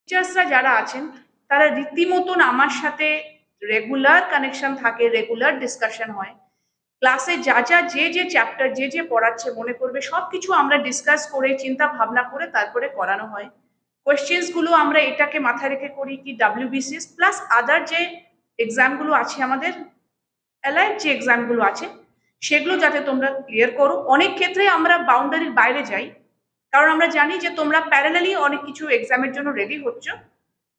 টিচার্সরা যারা আছেন তারা রীতিমতন আমার সাথে রেগুলার কানেকশন থাকে, রেগুলার ডিসকাশন হয়। ক্লাসে যে চ্যাপ্টার যে পড়াচ্ছে মনে করবে সবকিছু আমরা ডিসকাস করে চিন্তা ভাবনা করে তারপরে করানো হয়। কোয়েশ্চেন্স গুলো আমরা এটাকে মাথায় রেখে করি কি WBCS প্লাস আদার যে এক্সামগুলো আছে আমাদের অ্যালাইড যে এক্সামগুলো আছে সেগুলো যাতে তোমরা ক্লিয়ার করো। অনেক ক্ষেত্রে আমরা বাউন্ডারির বাইরে যাই, কারণ আমরা জানি যে তোমরা প্যারালালি অনেক কিছু এক্সামের জন্য রেডি হচ্ছ,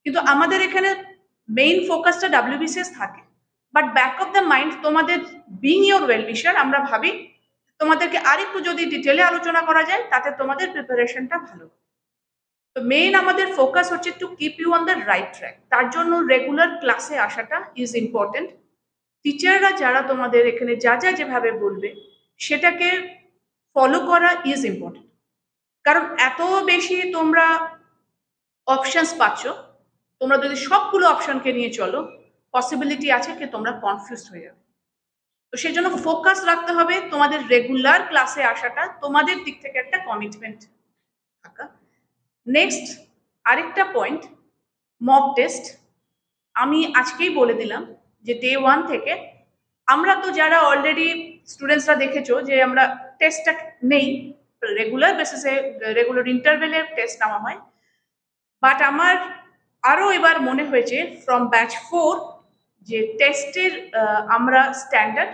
কিন্তু আমাদের এখানে মেইন ফোকাসটা WBCS থাকে। But back of the mind তোমাদের বিং ইয়োর ওয়েল উইশার আমরা ভাবি তোমাদেরকে আরেকটু যদি ডিটেলে আলোচনা করা যায় তাতে তোমাদের প্রিপারেশনটা ভালো। তো মেইন আমাদের ফোকাস হচ্ছে to keep you on the right track. তার জন্য রেগুলার ক্লাসে আসাটা ইজ ইম্পর্টেন্ট। টিচাররা যারা তোমাদের এখানে যেভাবে বলবে সেটাকে ফলো করা ইজ ইম্পর্টেন্ট। কারণ এত বেশি তোমরা অপশনস পাচ্ছ, তোমরা যদি সবগুলো অপশনকে নিয়ে চলো পসিবিলিটি আছে কি তোমরা কনফিউজ হয়ে যাবে। তো সেই জন্য ফোকাস রাখতে হবে তোমাদের রেগুলার ক্লাসে আসাটা, তোমাদের দিক থেকে একটা কমিটমেন্ট থাকা। নেক্সট আরেকটা পয়েন্ট, মক টেস্ট। আমি আজকেই বলে দিলাম যে ডে 1 থেকে আমরা তো যারা অলরেডি স্টুডেন্টসরা দেখেছো যে আমরা টেস্টটা নেই, রেগুলার বেসিসে রেগুলার ইন্টারভেলে টেস্ট নেওয়া হয়। বাট আমার আরও এবার মনে হয়েছে ফ্রম ব্যাচ 4 যে টেস্টের আমরা স্ট্যান্ডার্ড,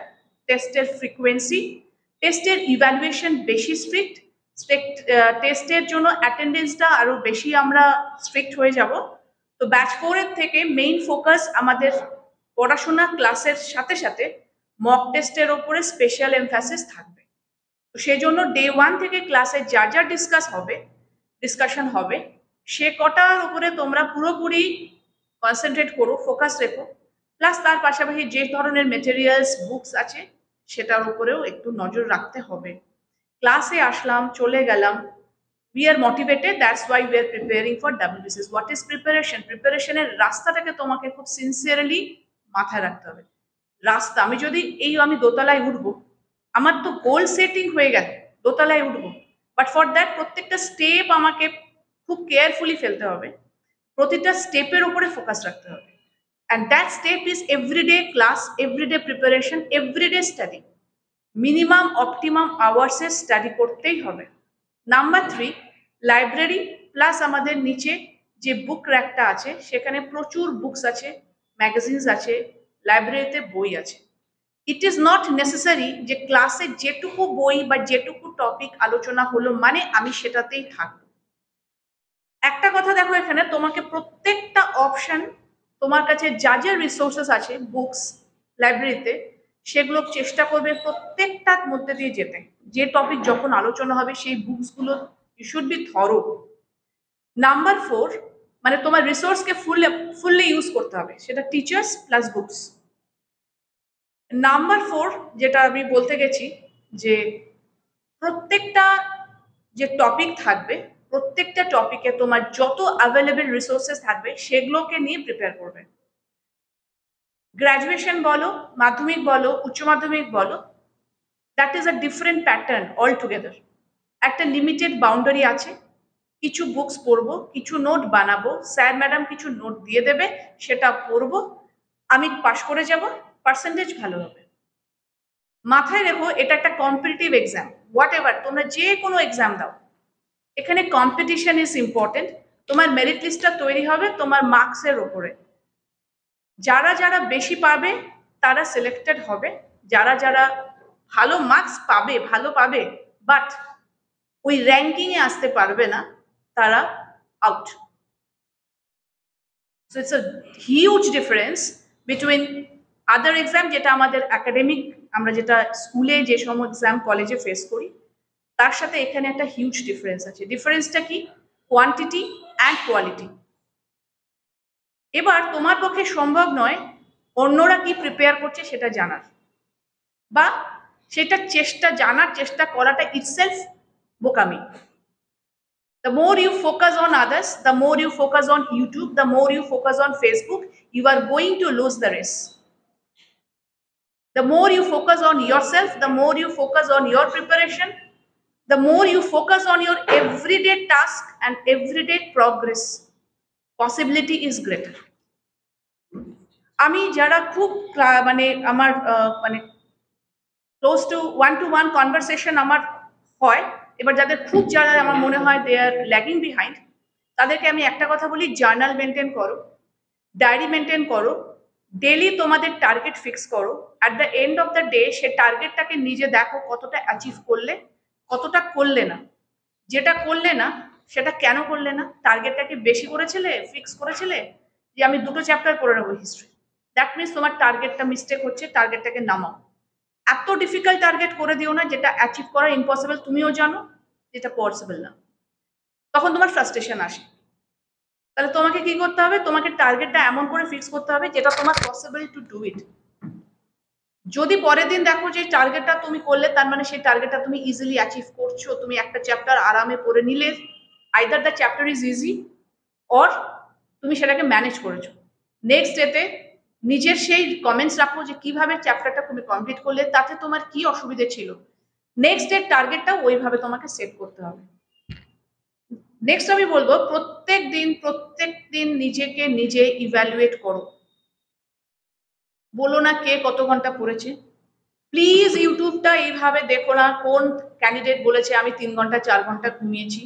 টেস্টের ফ্রিকোয়েন্সি, টেস্টের ইভ্যালুয়েশন বেশি স্ট্রিক্ট, টেস্টের জন্য অ্যাটেন্ডেন্সটা আরও বেশি আমরা স্ট্রিক্ট হয়ে যাব। তো ব্যাচ 4-এর থেকে মেইন ফোকাস আমাদের পড়াশোনা ক্লাসের সাথে সাথে মক টেস্টের ওপরে স্পেশাল এমফাসিস থাকবে। তো সেই জন্য ডে 1 থেকে ক্লাসে যা ডিসকাশন হবে সে কটার উপরে তোমরা পুরোপুরি কনসেন্ট্রেট করো, ফোকাস রেখো। প্লাস তার পাশাপাশি যে ধরনের মেটেরিয়ালস বুকস আছে সেটার উপরেও একটু নজর রাখতে হবে। ক্লাসে আসলাম চলে গেলাম, we are motivated, that's why we are preparing for WBCS. what is preparation? প্রিপারেশনের রাস্তাটাকে তোমাকে খুব সিনসিয়ারলি মাথায় রাখতে হবে। রাস্তা, আমি দোতলায় উঠবো, আমার তো গোল সেটিং হয়ে গেল দোতলায় উঠবো, বাট ফর দ্যাট প্রত্যেকটা স্টেপ আমাকে খুব কেয়ারফুলি ফেলতে হবে, প্রতিটা স্টেপের উপরে ফোকাস রাখতে হবে। And that step is everyday class, everyday preparation, everyday study. Minimum optimum আওয়ার্সের স্টাডি করতেই হবে। নাম্বার 3, লাইব্রেরি প্লাস আমাদের নিচে যে বুক র্যাকটা আছে সেখানে প্রচুর বুকস আছে, ম্যাগাজিনস আছে, লাইব্রেরিতে বই আছে। ইট ইজ নট নেসেসারি যে ক্লাসে যেটুকু বই বা যেটুকু টপিক আলোচনা হলো মানে আমি সেটাতেই থাকবো। একটা কথা দেখো, এখানে তোমাকে প্রত্যেকটা অপশন, তোমার কাছে যা রিসোর্সেস আছে বুকস লাইব্রেরিতে, সেগুলো চেষ্টা করবে প্রত্যেকটার মধ্যে দিয়ে যেতে। যে টপিক যখন আলোচনা হবে সেই বুকসগুলো you should be thorough. Number 4, মানে তোমার রিসোর্সকে ফুললি ইউজ করতে হবে, সেটা টিচার্স প্লাস বুকস। নাম্বার 4 যেটা আমি বলতে গেছি যে প্রত্যেকটা যে টপিক থাকবে, প্রত্যেকটা টপিকে তোমার যত অ্যাভেলেবেল রিসোর্সেস থাকবে সেগুলোকে নিয়ে প্রিপেয়ার করবে। গ্র্যাজুয়েশন বলো, মাধ্যমিক বলো, উচ্চ মাধ্যমিক বলো, that is a different pattern all together. একটা লিমিটেড বাউন্ডারি আছে, কিছু বুকস পড়বো, কিছু নোট বানাবো, স্যার ম্যাডাম কিছু নোট দিয়ে দেবে, সেটা পড়বো, আমি পাশ করে যাব, পার্সেন্টেজ ভালো হবে। মাথায় রেখো এটা একটা কম্পিটিটিভ এক্সাম, হোয়াট এভার তোমরা যে কোনো এক্সাম দাও, এখানে কম্পিটিশন ইজ ইম্পর্টেন্ট। তোমার মেরিট লিস্টটা তৈরি হবে তোমার মার্কসের ওপরে। যারা বেশি পাবে তারা সিলেক্টেড হবে, যারা ভালো মার্কস পাবে, ভালো পাবে বাট ওই র্যাঙ্কিংয়ে আসতে পারবে না, তারা out. So it's a huge difference between other exam, যেটা আমাদের একাডেমিক, আমরা যেটা স্কুলে যে সময় এক্সাম কলেজে ফেস করি, তার সাথে এখানে একটা হিউজ ডিফারেন্স আছে। ডিফারেন্সটা কি? Quantity and quality. এবার তোমার পক্ষে সম্ভব নয় অন্যরা কি প্রিপেয়ার করছে সেটা জানার, বা সেটা জানার চেষ্টা করাটা ইটসেলফ বোকামি। The more you focus on others, the more you focus on YouTube, the more you focus on Facebook, you are going to lose the race. The more you focus on yourself, the more you focus on your preparation, the more you focus on your everyday task and everyday progress, possibility is greater. আমি যারা খুব মানে আমার মানে close two one conversation আমার হয়, এবার যাদের খুব যারা আমার মনে হয় দে আর ল্যাগিং বিহাইন্ড, তাদেরকে আমি একটা কথা বলি, জার্নাল মেনটেন করো, ডায়েরি মেনটেন করো, ডেলি তোমাদের টার্গেট ফিক্স করো। At the end of the day সে টার্গেটটাকে নিজে দেখো কতটা অ্যাচিভ করলে, কতটা করলে না। যেটা করলে না সেটা কেন করলে না? টার্গেটটাকে বেশি করেছিলে, ফিক্স করেছিলে যে আমি 2টো চ্যাপ্টার পড়ে নেবো হিস্ট্রি, দ্যাট মিনস তোমার টার্গেটটা মিস্টেক হচ্ছে, টার্গেটটাকে নামাও। এত ডিফিকাল্ট টার্গেট করে দিও না যেটা অ্যাচিভ করা ইম্পসিবল, তুমিও জানো যেটা পসিবল না, তখন তোমার ফ্রাস্ট্রেশন আসে। তাহলে তোমাকে কি করতে হবে? তোমাকে টার্গেটটা এমন করে ফিক্স করতে হবে যেটা তোমার পসিবল টু ডু ইট। যদি পরের দিন দেখো যে টার্গেটটা তুমি করলে, তার মানে সেই টার্গেটটা তুমি ইজিলি অ্যাচিভ করছো, তুমি একটা চ্যাপ্টার আরামে পড়ে নিলে, either the chapter is easy or তুমি সেটাকে ম্যানেজ করেছো। নেক্সট ডেতে নিজের সেই কমেন্টস রাখো যে কিভাবে চ্যাপ্টারটা তুমি কমপ্লিট করলে, তাতে তোমার কি অসুবিধে ছিল। নেক্সট ডে টার্গেটটা ওইভাবে তোমাকে সেট করতে হবে। নেক্সট আমি বলবো প্রত্যেক দিন নিজেকে নিজে ইভ্যালুয়েট করো। বলো না কে কত ঘন্টা পড়েছে। প্লিজ ইউটিউবটা এইভাবে দেখো না কোন ক্যান্ডিডেট বলেছে আমি 3 ঘন্টা 4 ঘন্টা ঘুমিয়েছি,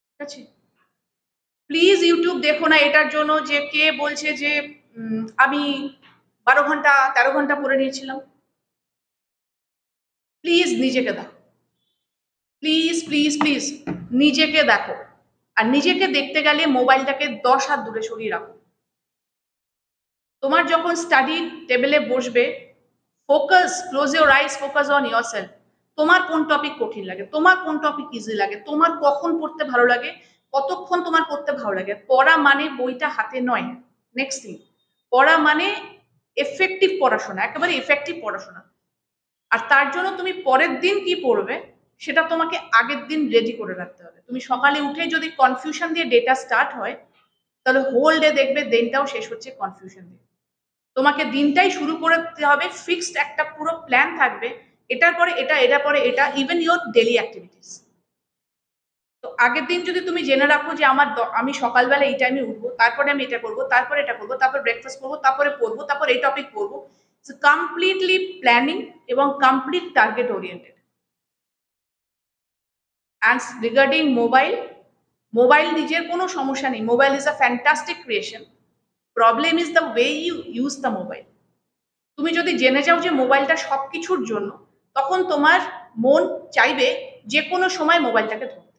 ঠিক আছে? প্লিজ ইউটিউব দেখো না এটার জন্য যে কে বলছে যে আমি 12 ঘন্টা 13 ঘন্টা পড়ে নিয়েছিলাম। প্লিজ নিজেকে দেখো, প্লিজ প্লিজ প্লিজ নিজেকে দেখো। আর নিজেকে দেখতে গেলে মোবাইলটাকে 10 হাত দূরে সরিয়ে রাখো। তোমার যখন স্টাডি টেবিলে বসবে, focus, close your eyes, focus on yourself. তোমার কোন টপিক কঠিন লাগে, তোমার কোন টপিক ইজি লাগে, তোমার কখন পড়তে ভালো লাগে, কতক্ষণ তোমার পড়তে ভালো লাগে। পড়া মানে বইটা হাতে নয়। নেক্সট থিং, পড়া মানে এফেক্টিভ পড়াশোনা, একেবারে এফেক্টিভ পড়াশোনা। আর তার জন্য তুমি পরের দিন কি পড়বে সেটা তোমাকে আগের দিন রেডি করে রাখতে হবে। তুমি সকালে উঠে যদি কনফিউশন দিয়ে ডেটা স্টার্ট হয়, তাহলে হোল ডে দেখবে দিনটাও শেষ হচ্ছে কনফিউশন দিয়ে। তোমাকে দিনটাই শুরু করতে হবে, ফিক্সড একটা পুরো প্ল্যান থাকবে, এটার পরে এটা, এটার পরে এটা, ইভেন ইওর ডেলি অ্যাক্টিভিটিস। তো আগের দিন যদি তুমি জেনে রাখো যে আমি সকালবেলা এই টাইমে উঠবো, তারপরে আমি এটা করবো, তারপরে এটা করবো, তারপর ব্রেকফাস্ট করবো, তারপরে পড়বো, তারপর এই টপিক পড়বো। কমপ্লিটলি প্ল্যানিং এবং complete target oriented. And regarding mobile নিজের কোনো সমস্যা নেই, mobile is a fantastic creation. Problem is the way you use the mobile. তুমি যদি জেনে যাও যে মোবাইলটা সবকিছুর জন্য, তখন তোমার মন চাইবে যে কোনো সময় মোবাইলটাকে ধরতে।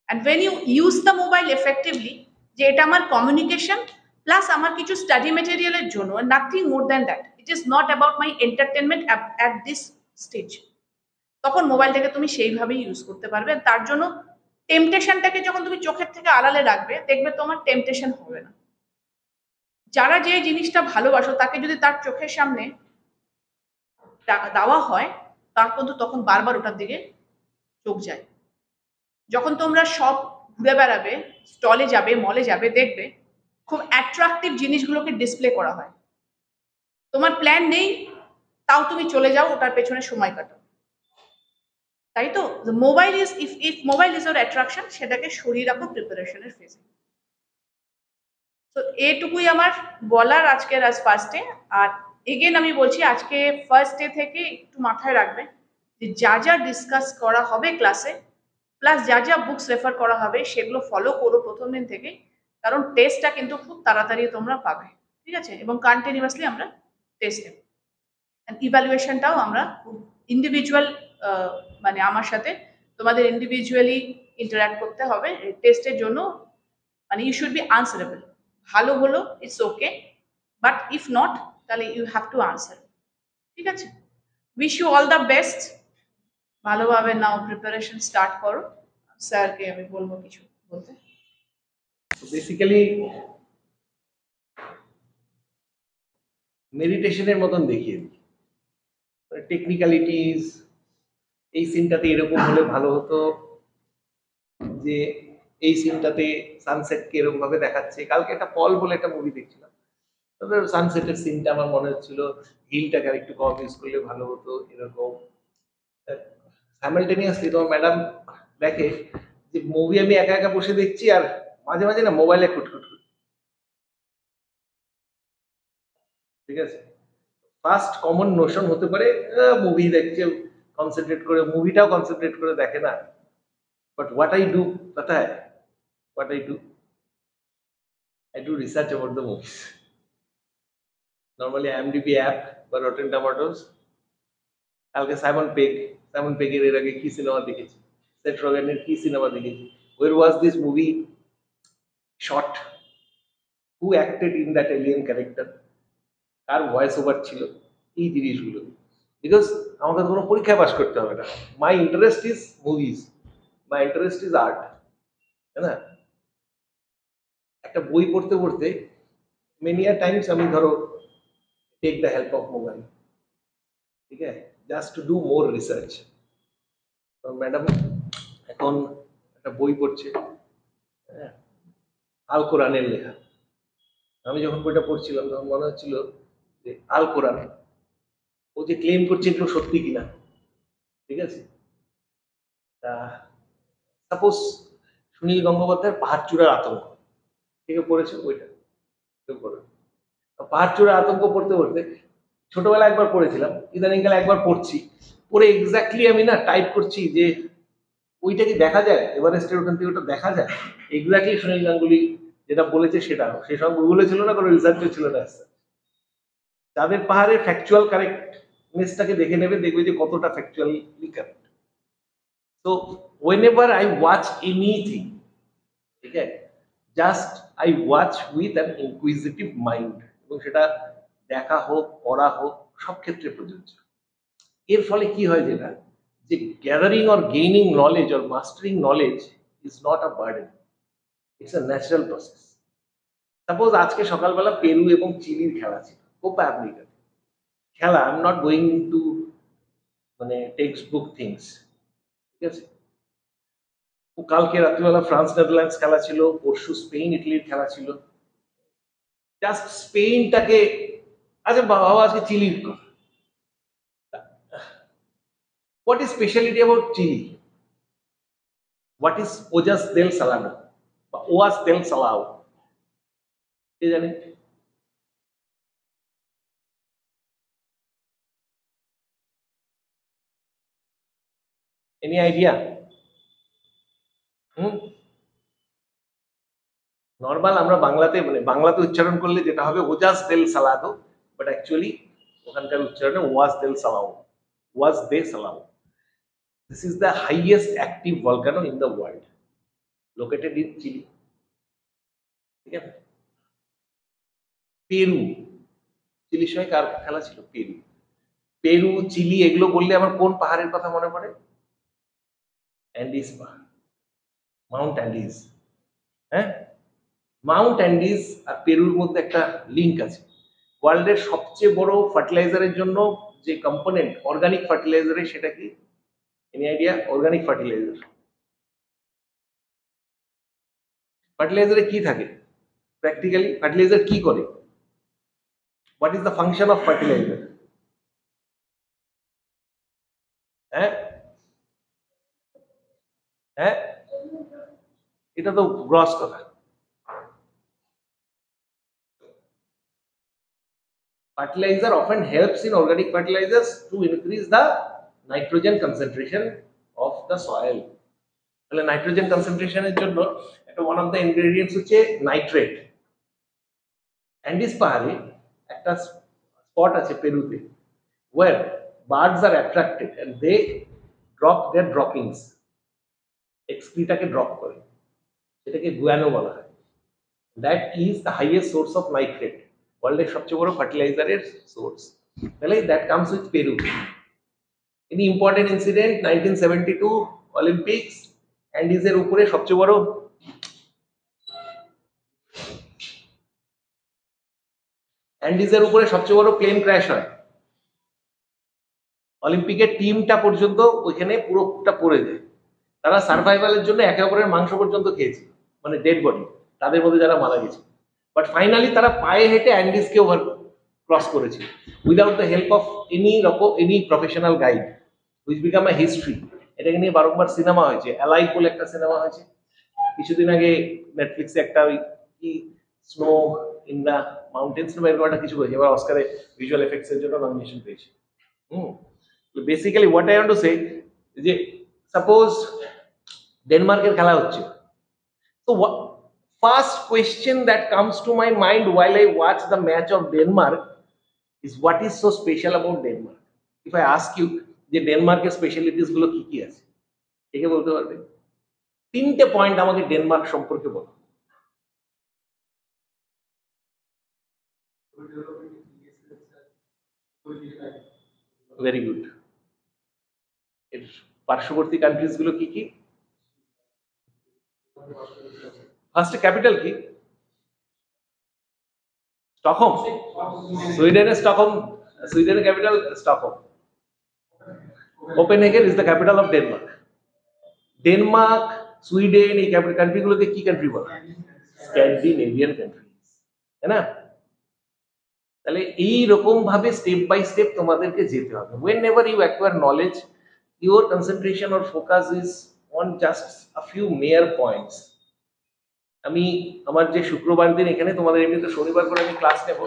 And when you use the mobile effectively, যে এটা আমার কমিউনিকেশন প্লাস আমার কিছু স্টাডি মেটেরিয়ালের জন্য, nothing more than that, it is not about my entertainment at this stage, তখন মোবাইলটাকে তুমি সেইভাবেই ইউজ করতে পারবে। তার জন্য টেম্পটেশনটাকে যখন তুমি চোখের থেকে আড়ালে রাখবে, দেখবে তোমার টেম্পটেশন হবে না। যারা যে জিনিসটা ভালোবাসো তাকে যদি তার চোখের সামনে দেওয়া হয়, তার কিন্তু তখন বারবার ওটার দিকে চোখ যায়। যখন তোমরা সব ঘুরে বেড়াবে, স্টলে যাবে, মলে যাবে, দেখবে খুব অ্যাট্রাকটিভ জিনিসগুলোকে ডিসপ্লে করা হয়। তোমার প্ল্যান নেই, তাও তুমি চলে যাও ওটার পেছনে সময় কাটাও, তাই তো? Mobile is if mobile is or attraction, সেটাকে সরিয়ে রাখো প্রিপারেশনের ফেজে। তো এটুকুই আমার বলার আজকের ফার্স্ট ডে। আর এগেন আমি বলছি, আজকে ফার্স্ট ডে থেকে একটু মাথায় রাখবে যে যা যা ডিসকাস করা হবে ক্লাসে, প্লাস যা যা বুকস রেফার করা হবে সেগুলো ফলো করো প্রথম দিন থেকে, কারণ টেস্টটা কিন্তু খুব তাড়াতাড়ি তোমরা পাবে, ঠিক আছে? এবং কন্টিনিউয়াসলি আমরা টেস্ট নেব। ইভ্যালুয়েশনটাও আমরা খুব ইন্ডিভিজুয়াল, মানে আমার সাথে তোমাদের ইন্ডিভিজুয়ালি ইন্টারাক্ট করতে হবে টেস্টের জন্য। মানে ইউ শুড বি আনসারেবল। ভালো হলো it's okay, but if not তাহলে ইউ হ্যাভ টু আনসার, ঠিক আছে? Wish you all the best. ভালোভাবে নাও প্রিপারেশন স্টার্ট করো। স্যারকে আমি বলবো কিছু বলতে। বেসিক্যালি মেডিটেশনের মতন দেখিয়ে দিই, টেকনিক্যালিটিস, এই সিনটাতে এরকম হলে ভালো হতো, যে এই সিনটাতে সানসেটকে এরকম ভাবে দেখাচ্ছে। কালকে একটা পল বলে একটা মুভি দেখছিলাম, তবে সানসেটের সিনটা আমার মনে হচ্ছিল হিলটাকে আর একটু কম ইউজ করলে ভালো হতো, এরকম। সাইমালটেনিয়াসলি তোমার ম্যাডাম দেখে যে মুভি আমি একা একা বসে দেখছি আর মাঝে মাঝে না মোবাইলে খুটখুট করি, ঠিক আছে? ফার্স্ট কমন নোশন হতে পারে মুভি দেখছে, কনসেন্ট্রেট করে, মুভিটাও কনসেন্ট্রেট করে দেখে না। বাট হোয়াট আই ডু, পাতা হ্যায় what I do research about the movies. Normally IMDb app বা রটেন টমেটোস, কালকে সাইমন পেগের এর আগে কি সিনেমা দেখেছি, সেট রগেনের কি সিনেমা দেখেছি, where was this movie shot, who acted in that alien character, কার ভয়েস ওভার ছিল, এই জিনিসগুলো। বিকজ আমাকে কোনো পরীক্ষা পাস করতে হবে না, মাই interest is movies, my interest is art, তাই না? একটা বই পড়তে পড়তে মেনি আ টাইমস আমি ধরো take the help of mobile, ঠিক আছে, just to do more research. Madam এখন একটা বই পড়ছে, হ্যাঁ, আল কোরআনের লেখা। আমি যখন বইটা পড়ছিলাম তখন মনে হচ্ছিল যে আল কোরআন ও যে ক্লেম করছে এগুলো সত্যি কিনা, ঠিক আছে? তা সাপোজ সুনীল গঙ্গোপাধ্যায়ের পাহাড়চূড়ার আতঙ্ক, ঠিক আছে, পড়েছে বইটা? কেউ পড়ে? পাহাড়চূড়ার আতঙ্ক পড়তে পড়তে, ছোটবেলা একবার পড়েছিলাম, ইদানিংকালে একবার পড়ছি, পড়ে এক্স্যাক্টলি আমি না টাইপ করছি যে ওইটা কি দেখা যায়, এভারেস্টের ওখান থেকে ওটা দেখা যায়, এক্স্যাক্টলি সুনীল গাঙ্গুলি যেটা বলেছে সেটা। সেই সময় গুগলে ছিল না, কোনো রিসার্চও ছিল না। যাদের পাহাড়ের ফ্যাকচুয়াল কারেক্টনেসটাকে দেখে নেবে, দেখবে যে কতটা factually correct. So whenever I watch anything, ঠিক আছে, just I watch with an inquisitive mind, এবং সেটা দেখা হোক, পড়া হোক, সব ক্ষেত্রে প্রযোজ্য। এর ফলে কি হয়, যেটা যে gathering or gaining knowledge or mastering knowledge is not a burden, it's a natural process. Suppose আজকে সকালবেলা পেরু এবং চিলির খেলা ছিল, কোপা আমেরিকা খেলা। I am not going to মানে টেক্সট বুক থিংস, ঠিক আছে? কালকে রাত্রিবেলা ফ্রান্স নেদারল্যান্ডস খেলা ছিল, পরশু স্পেন ইটালির খেলা ছিল। জাস্ট স্পেনটাকে, আচ্ছা বাবা আজকে চিলির কথা, what is speciality about Chile? What is Ojos del Salado বা ওয়াস দেল সালাও, কে জানে? Any idea? নর্মাল আমরা বাংলাতে মানে বাংলাতে উচ্চারণ করলে যেটা হবে Ojos del Salado, but actually ওখানকার উচ্চারণে Ojos del Salado, Ojos del Salado. This is the highest active volcano in the world, located in Chile, ঠিক আছে? পেরু, চিলির সঙ্গে কার খেলা ছিল? পেরু। পেরু, চিলি এগুলো বললে আমার কোন পাহাড়ের কথা মনে পড়ে? অ্যান্ডিজ পাহাড়, মাউন্ট অ্যান্ডিজ। হ্যাঁ, মাউন্ট অ্যান্ডিজ আর পেরুর মধ্যে একটা লিঙ্ক আছে। ওয়ার্ল্ডের সবচেয়ে বড় ফার্টিলাইজারের জন্য যে কম্পোনেন্ট অর্গানিক ফার্টিলাইজারের, সেটা কি? Any idea? অর্গানিক ফার্টিলাইজার, ফার্টিলাইজারে কি থাকে প্র্যাকটিক্যালি? ফার্টিলাইজার কি করে? What is the function of fertiliser? হ্যাঁ হ্যাঁ, এটা তো গ্রস কথা। Fertilizer often helps in organic fertilizers to increase the nitrogen concentration of the soil. তাহলে নাইট্রোজেন কনসেন্ট্রেশনের জন্য একটা ওয়ান অফ দ্য ইনগ্রেডিয়েন্টস হচ্ছে নাইট্রেট। অ্যান্ডিজ পাহাড়ে একটা স্পট আছে পেরুতে, where birds are attracted and they drop their droppings, এক্সক্রিটাকে ড্রপ করে, সেটাকে গুয়ানো বলা হয়। That is the highest source of nitrate, ওয়ার্ল্ডের সবচেয়ে বড় ফার্টিলাইজারের সোর্স। তাহলে that comes with Peru. Any important incident 1972 Olympics, অ্যান্ডিজের উপরে সবচেয়ে বড় প্লেন ক্র্যাশ হয়। অলিম্পিকের টিমটা পর্যন্ত ওইখানে পুরোটা পড়ে যায়। তারা সার্ভাইভালের জন্য একে অপরের মাংস পর্যন্ত খেয়েছে, মানে ডেড বডি, তাদের মধ্যে যারা মারা গেছে। বাট ফাইনালি তারা পায়ে হেঁটে অ্যান্ডিজকে ওভার ক্রস করেছে without the help of any professional guide, which become a history. এটাকে নিয়ে বারংবার সিনেমা হয়েছে, অ্যালাইভ বলে একটা সিনেমা হয়েছে, কিছুদিন আগে নেটফ্লিক্সে একটা ওই কি স্নো ইন দ্য মাউন্টেন্স বা এরকম একটা কিছু করেছে, এবার অস্কারে ভিজুয়াল এফেক্টস এর জন্য নমিনেশন পেয়েছে। Basically what I want to say, যে সাপোজ ডেনমার্কের খেলা হচ্ছে, তো first question that comes to my mind while I watch the match of Denmark is what is so special about Denmark? If I ask you যে ডেনমার্কের specialities গুলো কি কি আছে, কে বলতে পারবে? তিনটে পয়েন্ট আমাকে ডেনমার্ক সম্পর্কে বলো। Very good. এর পার্শ্ববর্তী কান্ট্রিজ গুলো কি কি? ফার্স্ট ক্যাপিটাল কি? স্টকহোম। সুইডেনের স্টকহোম, সুইডেনের capital Stockholm. Copenhagen is the capital of Denmark. Denmark, Sweden, এই কান্ট্রিগুলোকে কি কান্ট্রি বলে? স্ক্যান্ডিনেভিয়ান কান্ট্রি, তাই না? তাহলে এই রকম ভাবে স্টেপ বাই স্টেপ তোমাদেরকে যেতে হবে। whenever you acquire knowledge, your concentration or focus is on just a few mere points. আমি আমার যে শুক্রবার দিন এখানে তোমাদের এমনিতে শনিবার করে আমি ক্লাস নেব,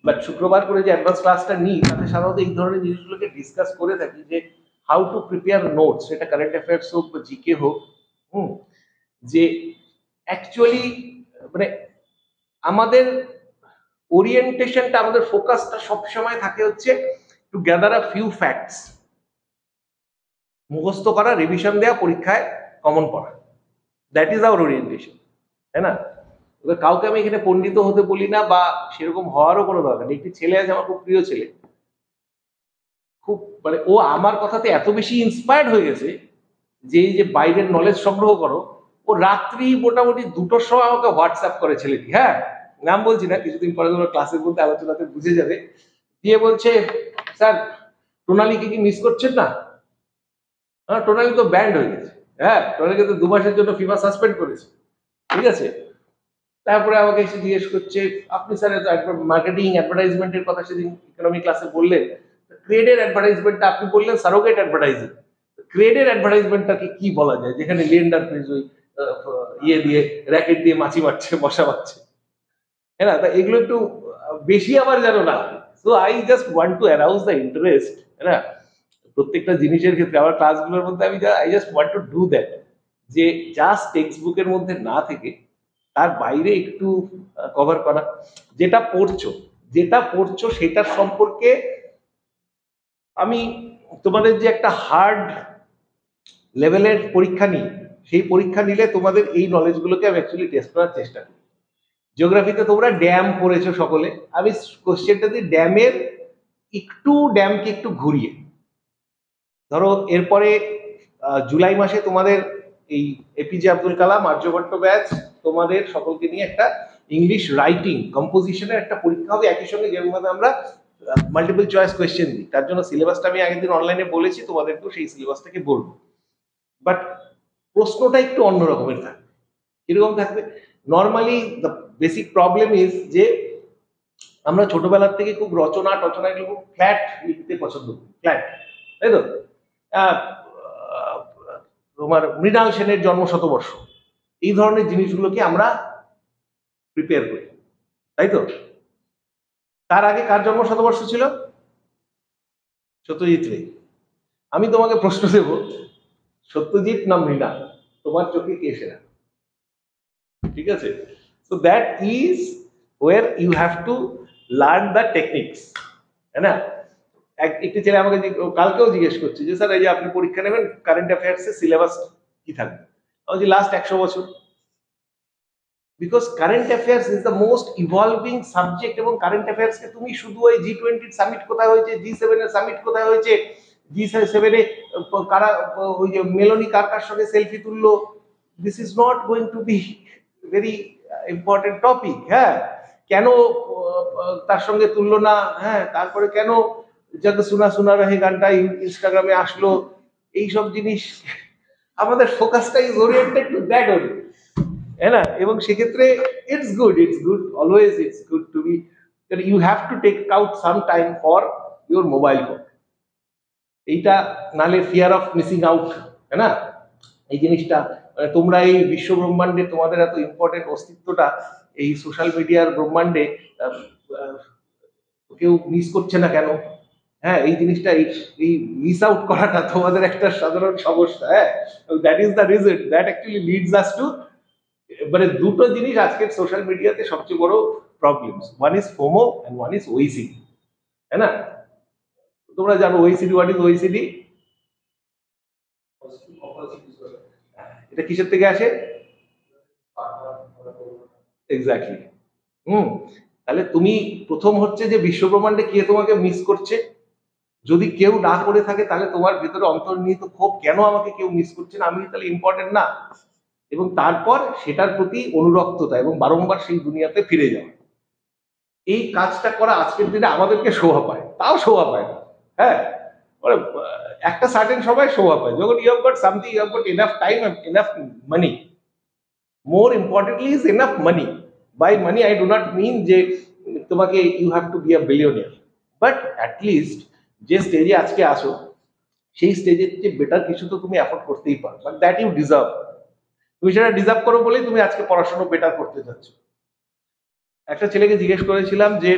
বাট শুক্রবার করে যে অ্যাডভান্স ক্লাসটা নিই তাতে সাধারণত এই ধরনের জিনিসগুলোকে ডিসকাস করে থাকি, যে হাউ টু প্রিপেয়ার নোটস, সেটা কারেন্ট অ্যাফেয়ার্স হোক বা জিকে হোক। যে অ্যাকচুয়ালি মানে আমাদের ওরিয়েন্টেশনটা, আমাদের ফোকাসটা সবসময় থাকে হচ্ছে two gather a few facts, মুখস্থ করা, রিভিশন দেওয়া, পরীক্ষায় কমন পড়া, দ্যাট ইজ আওয়ার ওরিয়েন্টেশন, তাই না? এবার কাউকে আমি এখানে পণ্ডিত হতে বলি না, বা সেরকম হওয়ারও কোনো দরকার নেই। একটি ছেলে আছে আমার খুব প্রিয় ছেলে, খুব মানে ও আমার কথাতে এত বেশি ইন্সপায়ার্ড হয়ে গেছে যে এই যে বাইরের নলেজ সংগ্রহ করো, ও রাত্রি মোটামুটি 2টোর সময় আমাকে হোয়াটসঅ্যাপ করে ছেলেটি, হ্যাঁ নাম বলছি না, কিছুদিন পরে তোমরা ক্লাসের মধ্যে আলোচনাতে বুঝে যাবে, দিয়ে বলছে স্যার টোনালিকে কি মিস করছেন না? হ্যাঁ, টোনালি তো ব্যান্ড হয়ে গেছে, হ্যাঁ টোনালিকে তো 2 মাসের জন্য ফিফা সাসপেন্ড করেছে, ঠিক আছে? তারপরে আমাকে এসে জিজ্ঞেস করছে আপনি স্যার মার্কেটিং অ্যাডভার্টাইজমেন্টের কথা সেদিন ইকোনমি ক্লাসে বললেন, ক্রেডের অ্যাডভার্টাইজমেন্টটা আপনি বললেন সারোগেট অ্যাডভার্টাইজিং, ক্রেডের অ্যাডভার্টাইজমেন্টটাকে কি বলা যায়, যেখানে লিয়েন্ডার পেজ ওই ইয়ে দিয়ে র্যাকেট দিয়ে মাছি মারছে, মশা মারছে, হ্যাঁ না? তা এগুলো একটু বেশি আবার জানো না। So I just want to arouse the interest, হ্যাঁ না? প্রত্যেকটা জিনিসের ক্ষেত্রে আমার ক্লাসগুলোর মধ্যে আমি I just want to do that, যে জাস্ট টেক্সট বুকের মধ্যে না থেকে তার বাইরে একটু কভার করা, যেটা পড়ছো সেটার সম্পর্কে আমি তোমাদের যে একটা হার্ড লেভেলের পরীক্ষা নিই, সেই পরীক্ষা নিলে তোমাদের এই নলেজগুলোকে আমি অ্যাকচুয়ালি টেস্ট করার চেষ্টা করি। জিওগ্রাফিতে তোমরা ড্যাম পড়েছো সকলে, আমি কোশ্চেনটা দিই ড্যামকে একটু ঘুরিয়ে ধরো। এরপরে জুলাই মাসে তোমাদের এই এপিজে আব্দুল কালাম আর্যভট্ট ব্যাচ তোমাদের সকলকে নিয়ে একটা ইংলিশ রাইটিং কম্পোজিশনের একটা পরীক্ষা হবে, একই সঙ্গে যেভাবে আমরা মাল্টিপল চয়েস কোয়েশ্চেন দিই। তার জন্য সিলেবাসটা আমি আগের দিন অনলাইনে বলেছি, তোমাদেরকেও সেই সিলেবাসটাকে বলবো, বাট প্রশ্নটা একটু অন্য রকমের থাকবে। কিরকম থাকবে? Normally the basic problem is যে আমরা ছোটবেলার থেকে খুব রচনা এগুলো খুব ফ্ল্যাট লিখতে পছন্দ করি, ফ্ল্যাট, তাই তো? তোমার মৃণাল সেনের জন্মশতবর্ষ, এই ধরনের জিনিসগুলোকে আমরা প্রিপেয়ার করি, তাই তো? তার আগে কার জন্মশতবর্ষ ছিল? সত্যজিৎ রে। আমি তোমাকে প্রশ্ন দেব, সত্যজিৎ না মৃণাল, তোমার চোখে কে সেরা? ঠিক আছে? So that is where you have to learn the techniques, তাই না? একটি ছেলে আমাকে কালকেও জিজ্ঞেস করছে যে স্যার এই যে আপনি পরীক্ষা নেবেন কারেন্ট অ্যাফেয়ার্সের সিলেবাস কি থাকবে, আমি বলছি লাস্ট 100 বছর, because current affairs is the most evolving subject. এবং কারেন্ট অ্যাফেয়ার্সকে তুমি শুধু ওই G20 সামিট কোথায় হয়েছে, G7 এর সামিট কোথায় হয়েছে, G7 এ কারা ওই যে মেলোনি কার সঙ্গে সেলফি তুললো, this is not going to be very important topic. হ্যাঁ, কেন তার সঙ্গে তুললো না, হ্যাঁ তারপরে কেন জগ শোনা রহে গানটা ইনস্টাগ্রামে আসলো, এইসব জিনিস আমাদের ফোকাসটা is oriented to that only, তাই না? এবং সেক্ষেত্রে it's good always, it's good to be, you have to take out some time for your mobile phone. এইটা নালে ফিয়ার অফ মিসিং আউট, তাই না? এই জিনিসটা মানে তোমরা এই বিশ্ব ব্রহ্মাণ্ডে তোমাদের এত ইম্পর্টেন্ট অস্তিত্বটা এই সোশ্যাল মিডিয়ার ব্রহ্মাণ্ডে কেউ মিস করছে না কেন? হ্যাঁ, এই জিনিসটা এই মিস আউট করাটা তোমাদের একটা সাধারণ সমস্যা। হ্যাঁ, that is the reason that actually leads us to, মানে দুটো জিনিস আজকের সোশ্যাল মিডিয়াতে সবচেয়ে বড় problems, one is FOMO and one is OCD. তাই না? তোমরা জানো ওইসিডি, হোয়াট ইজ ওইসিডি? এটা কিসের থেকে আসে? এক্স্যাক্টলি। তাহলে তুমি প্রথম হচ্ছে যে বিশ্বব্রহ্মাণ্ডে কে তোমাকে মিস করছে। যদি কেউ না করে থাকে তাহলে তোমার ভেতরে অন্তর্নিহিত ক্ষোভ, কেন আমাকে কেউ মিস করছে না, আমি তাহলে ইম্পর্টেন্ট না। এবং তারপর সেটার প্রতি অনুরক্ততা এবং বারংবার সেই দুনিয়াতে ফিরে যাওয়া। এই কাজটা করা আজকের দিনে আমাদেরকে শোভা পায়, তাও শোভা পায় না। হ্যাঁ, মানে একটা সার্টেন সময় শোভা পায় যখন you have got something, you have got enough time, enough money. More importantly is enough money. By money I do not mean যে তোমাকে you have to be a billionaire, but at least যে স্টেজে আজকে আসো সেই স্টেজের যে বেটার কিছু তো তুমি অ্যাফোর্ড করতেই পারো, বাট দ্যাট ইউ ডিজার্ভ। তুমি সেটা ডিজার্ভ করো বলেই তুমি আজকে পড়াশোনা বেটার করতে যাচ্ছ। একটা ছেলেকে জিজ্ঞেস করেছিলাম যে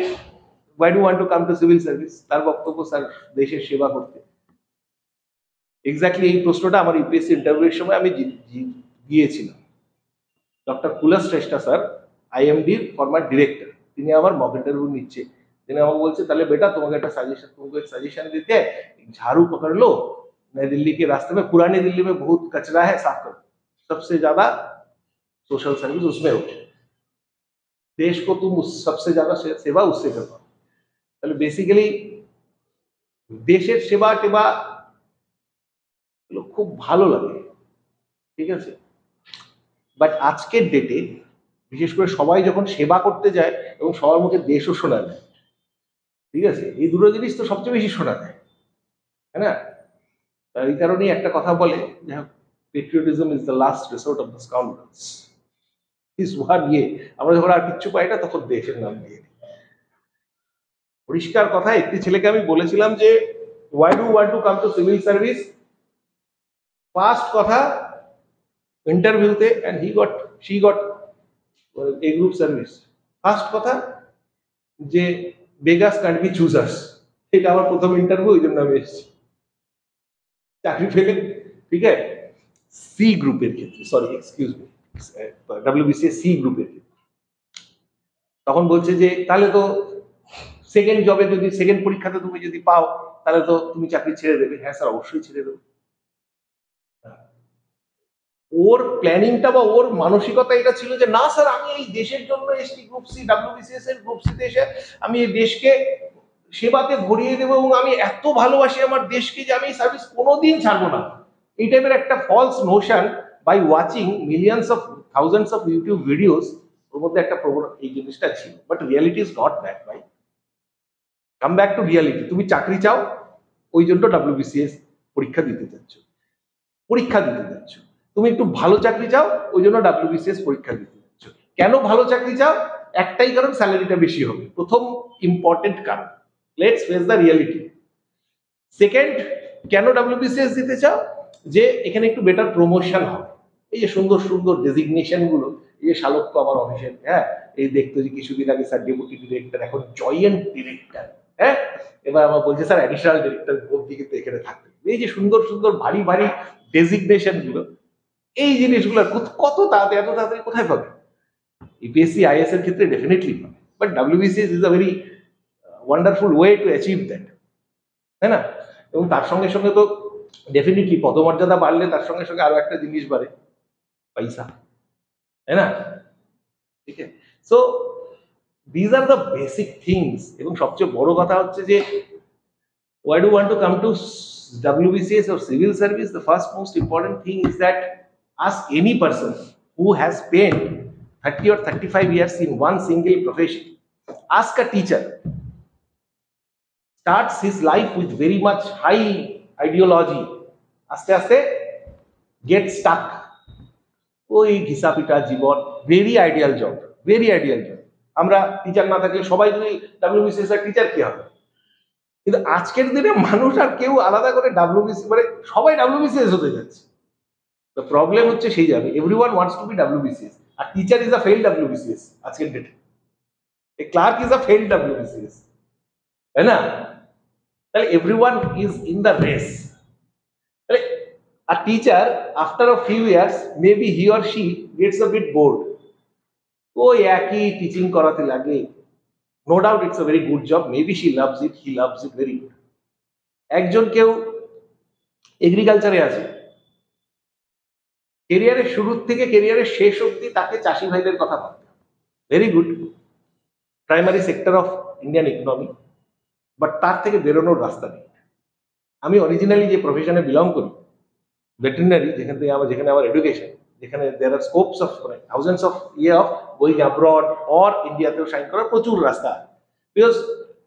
why do want to come to civil service, তার বক্তব্য স্যার দেশের সেবা করতে। এক্স্যাক্টলি এই প্রশ্নটা আমার ইউপিএসসি ইন্টারভিউয়ের সময় আমি দিয়েছিলাম। ডক্টর কুলাস শ্রেষ্ঠা স্যার, আইএমডির ফর্মার ডিরেক্টর, তিনি আমার মক इंटरव्यू নিচ্ছে। তিনি আমাকে বলছে তাহলে बेटा তোমাকে একটা সাजेशन, तुमको एक सजेशन देते हैं, झाड़ू पकड़ लो, नई दिल्ली के रास्ते में, पुरानी दिल्ली में बहुत कचरा है, साफ करो, सबसे ज्यादा सोशल सर्विस उसमें हो, देश को तुम सबसे ज्यादा सेवा उससे कर पाओ। তাহলে বেসিক্যালি দেশের সেবা টেবা খুব ভালো লাগে, ঠিক আছে, বাট আজকের ডেটে বিশেষ করে সবাই যখন সেবা করতে যায় এবং সবার মুখে দেশও শোনা যায়, ঠিক আছে, এই দুটো জিনিস তো সবচেয়ে বেশি শোনা যায়, তাই না? এই কারণেই একটা কথা বলে যে patriotism is the last resort of the scoundrels. Is one ইয়ে, আমরা যখন আর কিচ্ছু পাই না তখন দেশের নাম দিয়ে দিই। পরিষ্কার কথা, একটি ছেলেকে আমি বলেছিলাম যে why do want to come to civil service, first কথা ইন্টারভিউতে, and she got A group service, first কথা যে বেগাস ক্যান্ট বি চুজার্স, এটা আমার প্রথম ইন্টারভিউ, ওই জন্য আমি এসেছি, চাকরি পেলে। ঠিক আছে, সি গ্রুপের ক্ষেত্রে, sorry excuse me, WBCS C গ্রুপের ক্ষেত্রে তখন বলছে যে তাহলে তো সেকেন্ড জবে যদি, সেকেন্ড পরীক্ষাতে তুমি যদি পাও তাহলে তো তুমি চাকরি ছেড়ে দেবে। হ্যাঁ স্যার, অবশ্যই ছেড়ে দেবো। ওর প্ল্যানিংটা বা ওর মানসিকতা এটা ছিল যে না স্যার, আমি এই দেশের জন্য এসটি গ্রুপ সি, ডব্লিউবিসিএস এর গ্রুপ সিতে এসে আমি এই দেশকে সেবাতে ভরিয়ে দেবো এবং আমি এত ভালোবাসি আমার দেশকে যে আমি এই সার্ভিস কোনোদিন ছাড়বো না। এই টাইপের একটা false notion by watching millions of thousands of YouTube videos, ওর মধ্যে একটা প্রবণতা এই জিনিসটা ছিল। But reality is not that ভাই। Come back to reality. তুমি চাকরি চাও, ওই জন্য ডব্লিউবিসিএস পরীক্ষা দিতে যাচ্ছ, তুমি একটু ভালো চাকরি চাও, ওই জন্য ডব্লিউবিসিএস পরীক্ষা দিতে যাচ্ছ। কেন ভালো চাকরি চাও? একটাই কারণ, স্যালারিটা বেশি হবে, প্রথম ইম্পর্টেন্ট কারণ। Let's face the reality. Second, কেন ডব্লিউবিসিএস দিতে চাও? যে এখানে একটু বেটার প্রমোশন হবে। এই যে সুন্দর সুন্দর ডেজিগনেশন গুলো, এই যে শালক্য আমার অফিসের, হ্যাঁ, এই দেখতো যে কিছুদিন আগে স্যার ডেপুটি ডিরেক্টর, এখন জয়েন্ট ডিরেক্টর, হ্যাঁ, এবার আমার বলছে স্যার অ্যাডিশনাল ডিরেক্টর অব্দি কিন্তু এখানে থাকবে। এই যে সুন্দর সুন্দর ভারী ভারী ডেজিগনেশন গুলো, এই জিনিসগুলো কত তাড়াতাড়ি, এত তাড়াতাড়ি কোথায় পাবে? ইউপিএসসি আইএস এর ক্ষেত্রে ডেফিনেটলি পাবে, but WBCS is a very wonderful way to achieve that, তাই না? এবং তার সঙ্গে সঙ্গে তো ডেফিনেটলি পদমর্যাদা বাড়লে তার সঙ্গে সঙ্গে আরো একটা জিনিস বাড়ে, পয়সা, তাই না? ঠিক আছে, so these are the basic things. এবং সবচেয়ে বড় কথা হচ্ছে যে why do you want to come to WBCS or civil service? The first most important thing is that ask any person who has spent 30 or 35 years in one single profession. Ask a teacher, starts his life with very much high ideology, aste aste get stuck, ওই ঘিসা পিটা জীবন, very ideal job, very ideal job. আমরা teacher না থাকলে সবাই যদি WBCS এর টিচার কি হবে? কিন্তু আজকের দিনে মানুষ আর কেউ আলাদা করে ডাব্লিউবিসি, মানে সবাই ডাব্লিউবিসিএস হতে যাচ্ছে। তো প্রবলেম হচ্ছে সেই যাবে everyone wants to be WBCS, আর teacher is a failed WBCS আজকের ডেটে, a clerk is a failed WBCS, তাই না? তাহলে everyone is in the race. তাহলে a teacher after a few years maybe he or she gets a bit bored, ওই একই teaching করাতে লাগে। No doubt it's a very good job, maybe she loves it, he loves it very good. একজন কেউ এগ্রিকালচারে আছে, কেরিয়ারের শুরুর থেকে কেরিয়ারের শেষ অবধি তাকে চাষি ভাইদের কথা ভাবতে হবে, very good, primary sector of Indian economy, but তার থেকে বেরোনোর রাস্তা নেই। আমি অরিজিনালি যে প্রফেশনে বিলং করি, ভেটেরিনারি, যেখানে আমার এডুকেশন, যেখানে there are scopes of thousands of of going abroad or ইন্ডিয়াতেও সাইন করার প্রচুর রাস্তা, বিকজ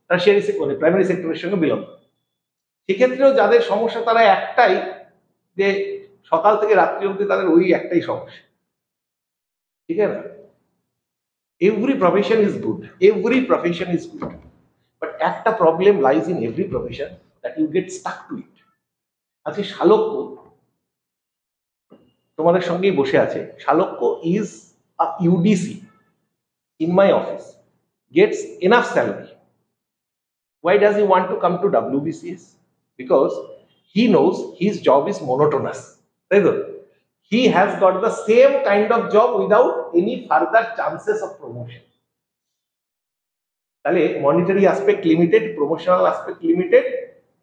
টার্সিয়ারি মানে প্রাইমারি সেক্টরের সঙ্গে বিলং। সেক্ষেত্রেও যাদের সমস্যা তারা একটাই, যে সকাল থেকে রাত্রি অবধি তাদের ওই একটাই সমস্যা, ঠিক আছে না? Every profession is good, every profession is good, but একটা problem lies in every profession, that you get stuck to it. আজকে শালক্য তোমাদের সঙ্গেই বসে আছে, Shalakya is a UDC in my office, gets enough salary. Why does he want to come to WBCS? Because he knows his job is monotonous. He has got the same kind of job without any further chances of promotion. তাহলে monetary aspect limited, promotional aspect limited,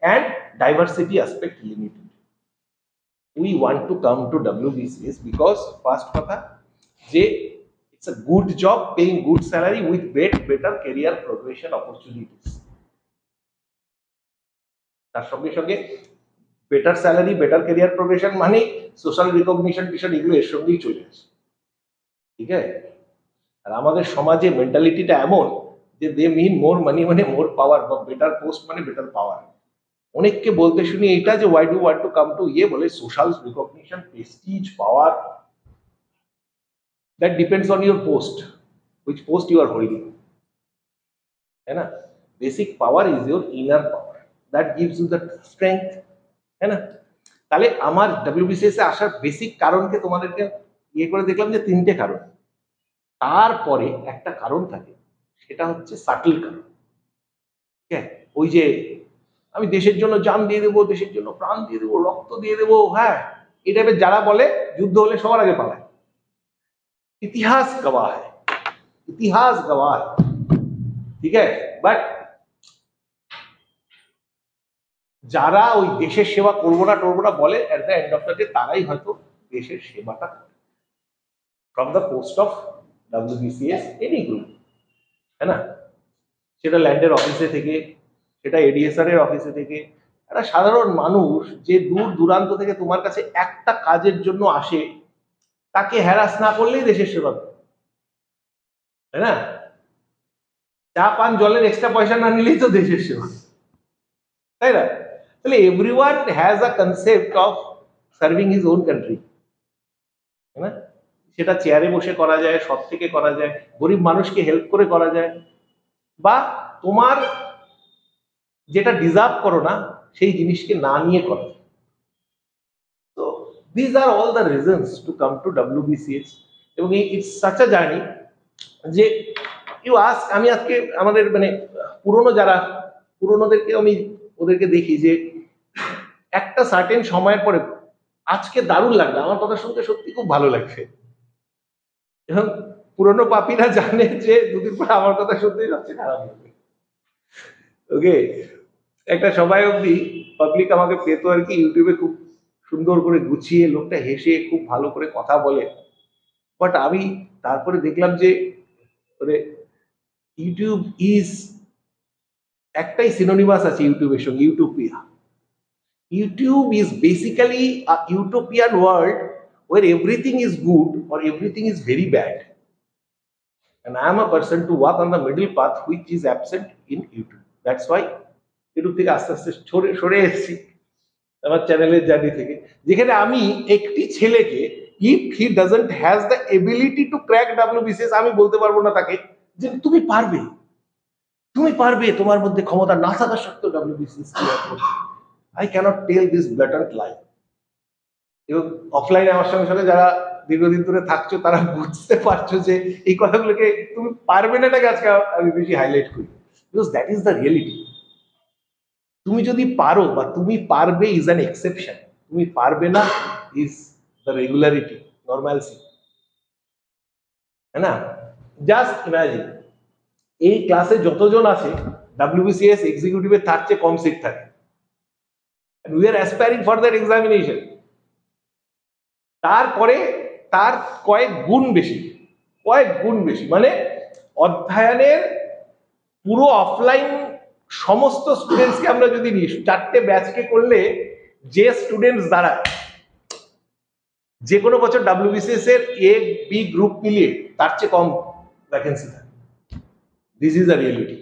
and diversity aspect limited. We want to come to WBCS because first কথা যে it's a good job paying good salary with better career progression opportunities. তার সঙ্গে সঙ্গে better salary, better career progression মানে social recognition টিশন এগুলো এর সঙ্গেই চলে আসে, ঠিক আছে? আর আমাদের সমাজে মেন্টালিটিটা এমন যে দে মিন মোর মানি মানে মোর পাওয়ার, বা বেটার পোস্ট মানে বেটার পাওয়ার। অনেককে বলতে শুনি এটা যে why do want to come to বলে social recognition, prestige, power, that depends on your post, which post you are holding, है ना? Basic power is your inner power, that gives you the strength, है ना? তাহলে আমার WBCS এ আসার basic কারণকে তোমাদেরকে করে দেখলাম যে তিনটে কারণ, তারপরে একটা কারণ থাকে, সেটা হচ্ছে সাটল কারণ, ঠিক আছে? ওই যে আমি দেশের জন্য জান দিয়ে দেবো, দেশের জন্য প্রাণ দিয়ে দেবো, রক্ত দিয়ে দেবো, হ্যাঁ, এই টাইপের যারা বলে যুদ্ধ হলে সবার আগে পালায়। इतिहास गवाह है, इतिहास गवाह है, ठीक है? बट যারা ওই দেশের সেবা করবো না টরবো না বলে, এট the end of the day তারাই হয়তো দেশের সেবাটা করে, from the post of WBCS any group, তাই না? সেটা ল্যান্ডের অফিসে থেকে, সেটা এডিএসআর এর অফিসে থেকে, একটা সাধারণ মানুষ যে দূর দূরান্ত থেকে তোমার কাছে একটা কাজের জন্য আসে, তাকে হ্যারাস না করলেই দেশের সেবা, তাই না? চা পান জলের এক্সট্রা পয়সা না নিলেই তো দেশের সেবা, তাই না? তাহলে everyone has a concept of serving his own country, তাই না? সেটা চেয়ারে বসে করা যায়, সব থেকে করা যায়, গরিব মানুষকে হেল্প করে করা যায়, বা তোমার যেটা ডিজার্ভ করো না সেই জিনিসকে না নিয়ে করা যায়। তো this are all the reasons to come to WBCS, এবং ইটস সাচ আ জার্নি যে ইউ আস্ক, আমি আজকে আমাদের মানে পুরনোদেরকে আমি ওদেরকে দেখি যে একটা সার্টেন সময়ের পরে, আজকে দারুণ লাগবে, আমার কথা শুনতে সত্যি খুব ভালো লাগছে, এবং পুরনো পাপীরা জানে যে দুদিন পরে আমার কথা শুনতেই সবচেয়ে খারাপ লাগবে। ওকে, একটা সময় অবধি পাবলিক আমাকে পেতো আর কি, ইউটিউবে খুব সুন্দর করে গুছিয়ে, লোকটা হেসে খুব ভালো করে কথা বলে, বাট আমি তারপরে দেখলাম যে ইউটিউব ইজ একটাই সিনোনিমাস আছে ইউটিউবের সঙ্গে, utopia. YouTube is basically a utopian world where everything is good or everything is very bad, and I am a person to walk on the middle path which is absent in YouTube. That's why YouTube থেকে আস্তে আস্তে সরে এসেছি আমার চ্যানেলের journey থেকে, যেখানে আমি একটি ছেলেকে, if he doesn't has the ability to crack WBCS, আমি বলতে পারবো না তাকে যে তুমি পারবে, তুমি পারবে, তোমার মধ্যে ক্ষমতা না থাকা সত্ত্বেও WBCS ক্লিয়ার করবে। I cannot tell this blatant lie. এবং অফলাইনে আমার সঙ্গে সঙ্গে যারা দীর্ঘদিন ধরে থাকছো তারা বুঝতে পারছো যে এই কথাগুলোকে তুমি পারবে না, এটাকে আজকে আমি বেশি হাইলাইট করি, because that is the reality. তুমি যদি পারো বা তুমি পারবে ইজ অ্যান এক্সেপশন, তুমি পারবে না ইজ দ্য রেগুলারিটি, নর্মালসি, তাই না? জাস্ট ইমাজিন এই ক্লাসে যতজন আছে WBCS এক্সিকিউটিভে তার চেয়ে কম সিট থাকে, and we are aspiring for that examination। তারপরে তার কয়েক গুণ বেশি, মানে অধ্যয়নের পুরো অফলাইন সমস্ত স্টুডেন্টসকে আমরা যদি নিই, 4টে ব্যাচকে করলে যে স্টুডেন্টস দাঁড়ায়, যে কোনো বছর WBCS এর A-B গ্রুপ মিলিয়ে তার চেয়ে কম ভ্যাকেন্সি থাকে। This is the reality.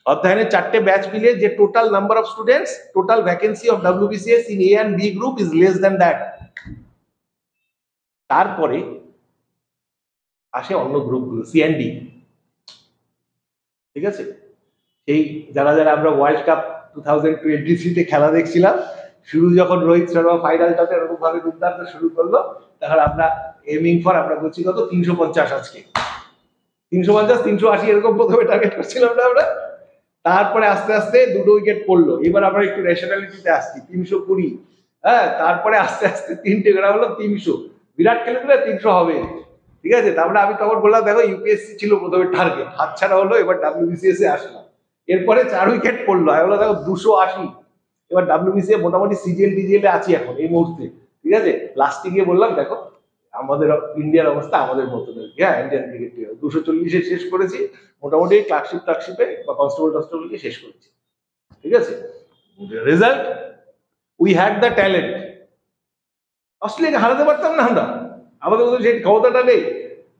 অধ্যয়নের 4টে ব্যাচ মিলিয়ে যে total number of students, total vacancy of WBCS in A and B group is less than that. তারপরে আসে অন্য গ্রুপগুলো, C and D, ঠিক আছে? এই যারা আমরা ওয়ার্ল্ড কাপ 2023 খেলা দেখছিলাম, শুরু যখন রোহিত শর্মা ফাইনালটাতে এরকম ভাবে দুর্দান্ত শুরু করলো, তখন আমরা এমিং ফর আমরা বলছি কত 350, আজকে 350 380 এরকম প্রথমে টার্গেট করছিলাম না আমরা। তারপরে আস্তে আস্তে 2টো উইকেট পড়লো, এবার আমরা একটু রেশনালিটিতে আসছি 320, হ্যাঁ, তারপরে আস্তে আস্তে 3টে করা হলো 300, বিরাট খেলে দিলে 300 হবে, ঠিক আছে? তারপরে আমি তখন বললাম দেখো UPSC ছিল প্রথমে টার্গেট, হাতছাড়া হলো, এবার WBCS এ আসলাম, এরপরে 4 উইকেট পড়লো, আমি বললাম দেখো 280, এবার WBCS মোটামুটি CGL আছি এখন এই মুহূর্তে, ঠিক আছে? লাস্টে গিয়ে বললাম দেখো আমাদের ইন্ডিয়ার অবস্থা আমাদের মতো নয়, হ্যাঁ, ইন্ডিয়ান ক্রিকেট 240-এ শেষ করেছি, মোটামুটি ক্লার্কশিপে বা কনস্টেবলকে শেষ করেছি, ঠিক আছে? Result, we had the talent, অস্ট্রেলিয়াকে হারাতে পারতাম না আমরা, আমাদের মধ্যে সেই ক্ষমতাটা নেই,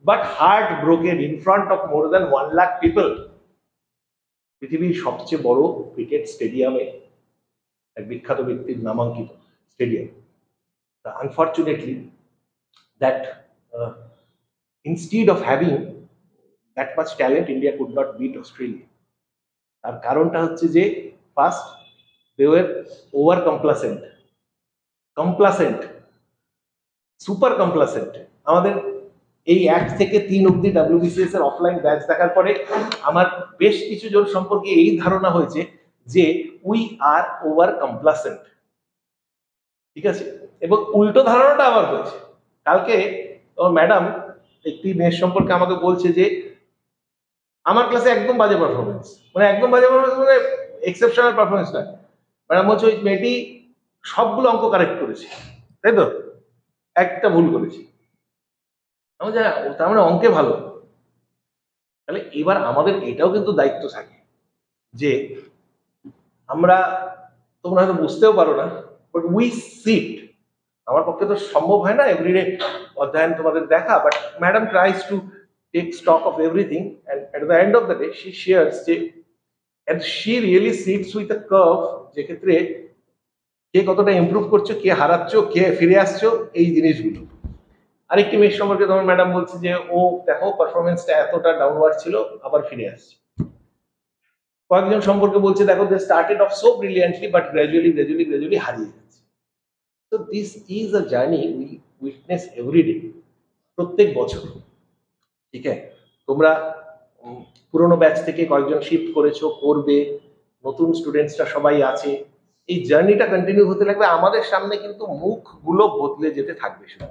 but heart broken in front of more than 1 lakh people, পৃথিবীর সবচেয়ে বড় ক্রিকেট স্টেডিয়ামে, এক বিখ্যাত ব্যক্তির নামাঙ্কিত স্টেডিয়াম। Unfortunately that instead of having that much talent, India could not beat Australia। তার কারণটা হচ্ছে যে first they were over complacent, super complacent. আমাদের এই 1 থেকে 3 অব্দি WBCS এর অফলাইন ব্যাচ দেখার পরে আমার বেশ কিছু জন সম্পর্কে এই ধারণা হয়েছে যে উই আর ওভার কমপ্লাসেন্ট, ঠিক আছে? এবং উল্টো ধারণাটা আবার হয়েছে। কালকে ম্যাডাম একটি মেয়ের সম্পর্কে আমাকে বলছে যে আমার ক্লাসে একদম বাজে পারফরমেন্স, মানে একদম বাজে পারফরমেন্স মানে এক্সেপশনাল পারফরমেন্স না, ম্যাডাম বলছে ওই মেয়েটি সবগুলো অঙ্ক কারেক্ট করেছে, তাই তো, একটা ভুল করেছি। আমি জানি ও তার মানে অঙ্কে ভালো। তাহলে এবার আমাদের এটাও কিন্তু দায়িত্ব থাকে যে আমরা, তোমরা হয়তো বুঝতেও পারো না, বাট উই সিট, আমার পক্ষে তো সম্ভব হয় না এভরিডে অধ্যয়ন তোমাদের দেখা, but madam tries to take stock of everything, and at the end of the day she shares যে and she really sits with a curve, যে ক্ষেত্রে কে কতটা ইমপ্রুভ করছো, কে হারাচ্ছ, কে ফিরে আসছো, এই জিনিসগুলো। আরেকটি মেয়ের সম্পর্কে তোমার ম্যাডাম বলছে যে ও দেখো পারফরমেন্সটা এতটা ডাউনওয়ার্ড ছিল, আবার ফিরে আসছে। কয়েকজন সম্পর্কে বলছে দেখো they started off so brilliantly but gradually হারিয়ে যাচ্ছে। So this is a journey we witness every day, প্রত্যেক বছর, ঠিক আছে? তোমরা পুরোনো ব্যাচ থেকে কয়েকজন শিফট করেছো, করবে, নতুন স্টুডেন্টসরা সবাই আছে, এই জার্নিটা কন্টিনিউ হতে লাগবে, আমাদের সামনে কিন্তু মুখগুলো বদলে যেতে থাকবে সব।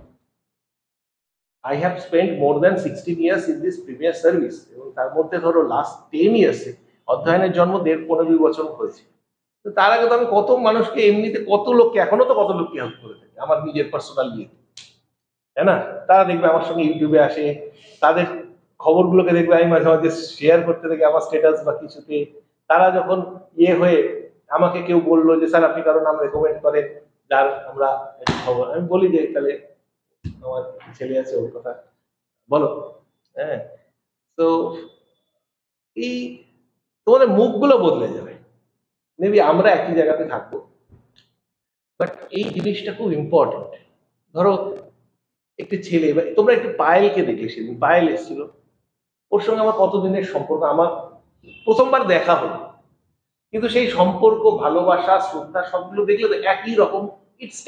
I have spent more than 16 years in this premier service, এবং তার মধ্যে ধরো লাস্ট 10 ইয়ার্সে অধ্যয়নের জন্ম 1.5-2 বছর হয়েছে। তো তার আগে তো আমি কত মানুষকে এমনিতে, কত লোককে, এখনো তো কত লোককে হেল্প করে থাকি আমার নিজের পার্সোনাল ইয়ে, তাই না? তারা দেখবে আমার সঙ্গে ইউটিউবে আসে, তাদের খবরগুলোকে দেখবে আমি মাঝে মাঝে শেয়ার করতে থাকি আমার স্ট্যাটাস বা কিছুতে। তারা যখন ইয়ে হয়ে আমাকে কেউ বললো যে স্যার আপনি কারো নাম রেকমেন্ড করেন যার আমরা খবর, আমি বলি যে তাহলে আমার ছেলে আছে ওর কথা বলো, হ্যাঁ। তো এই তোমাদের মুখগুলো বদলে যাবে, মেবি আমরা একই জায়গাতে থাকবো, বাট এই জিনিসটা খুব ইম্পর্টেন্ট। ধরো একটি ছেলে, তোমরা একটু পায়েলকে দেখলে, সেদিন পায়েল এসেছিল, ওর সঙ্গে আমার কতদিনের সম্পর্ক, আমার প্রথমবার দেখা হলো, কিন্তু সেই সম্পর্ক, ভালোবাসা, শ্রদ্ধা সবগুলো দেখলে তো একই রকম, ইটস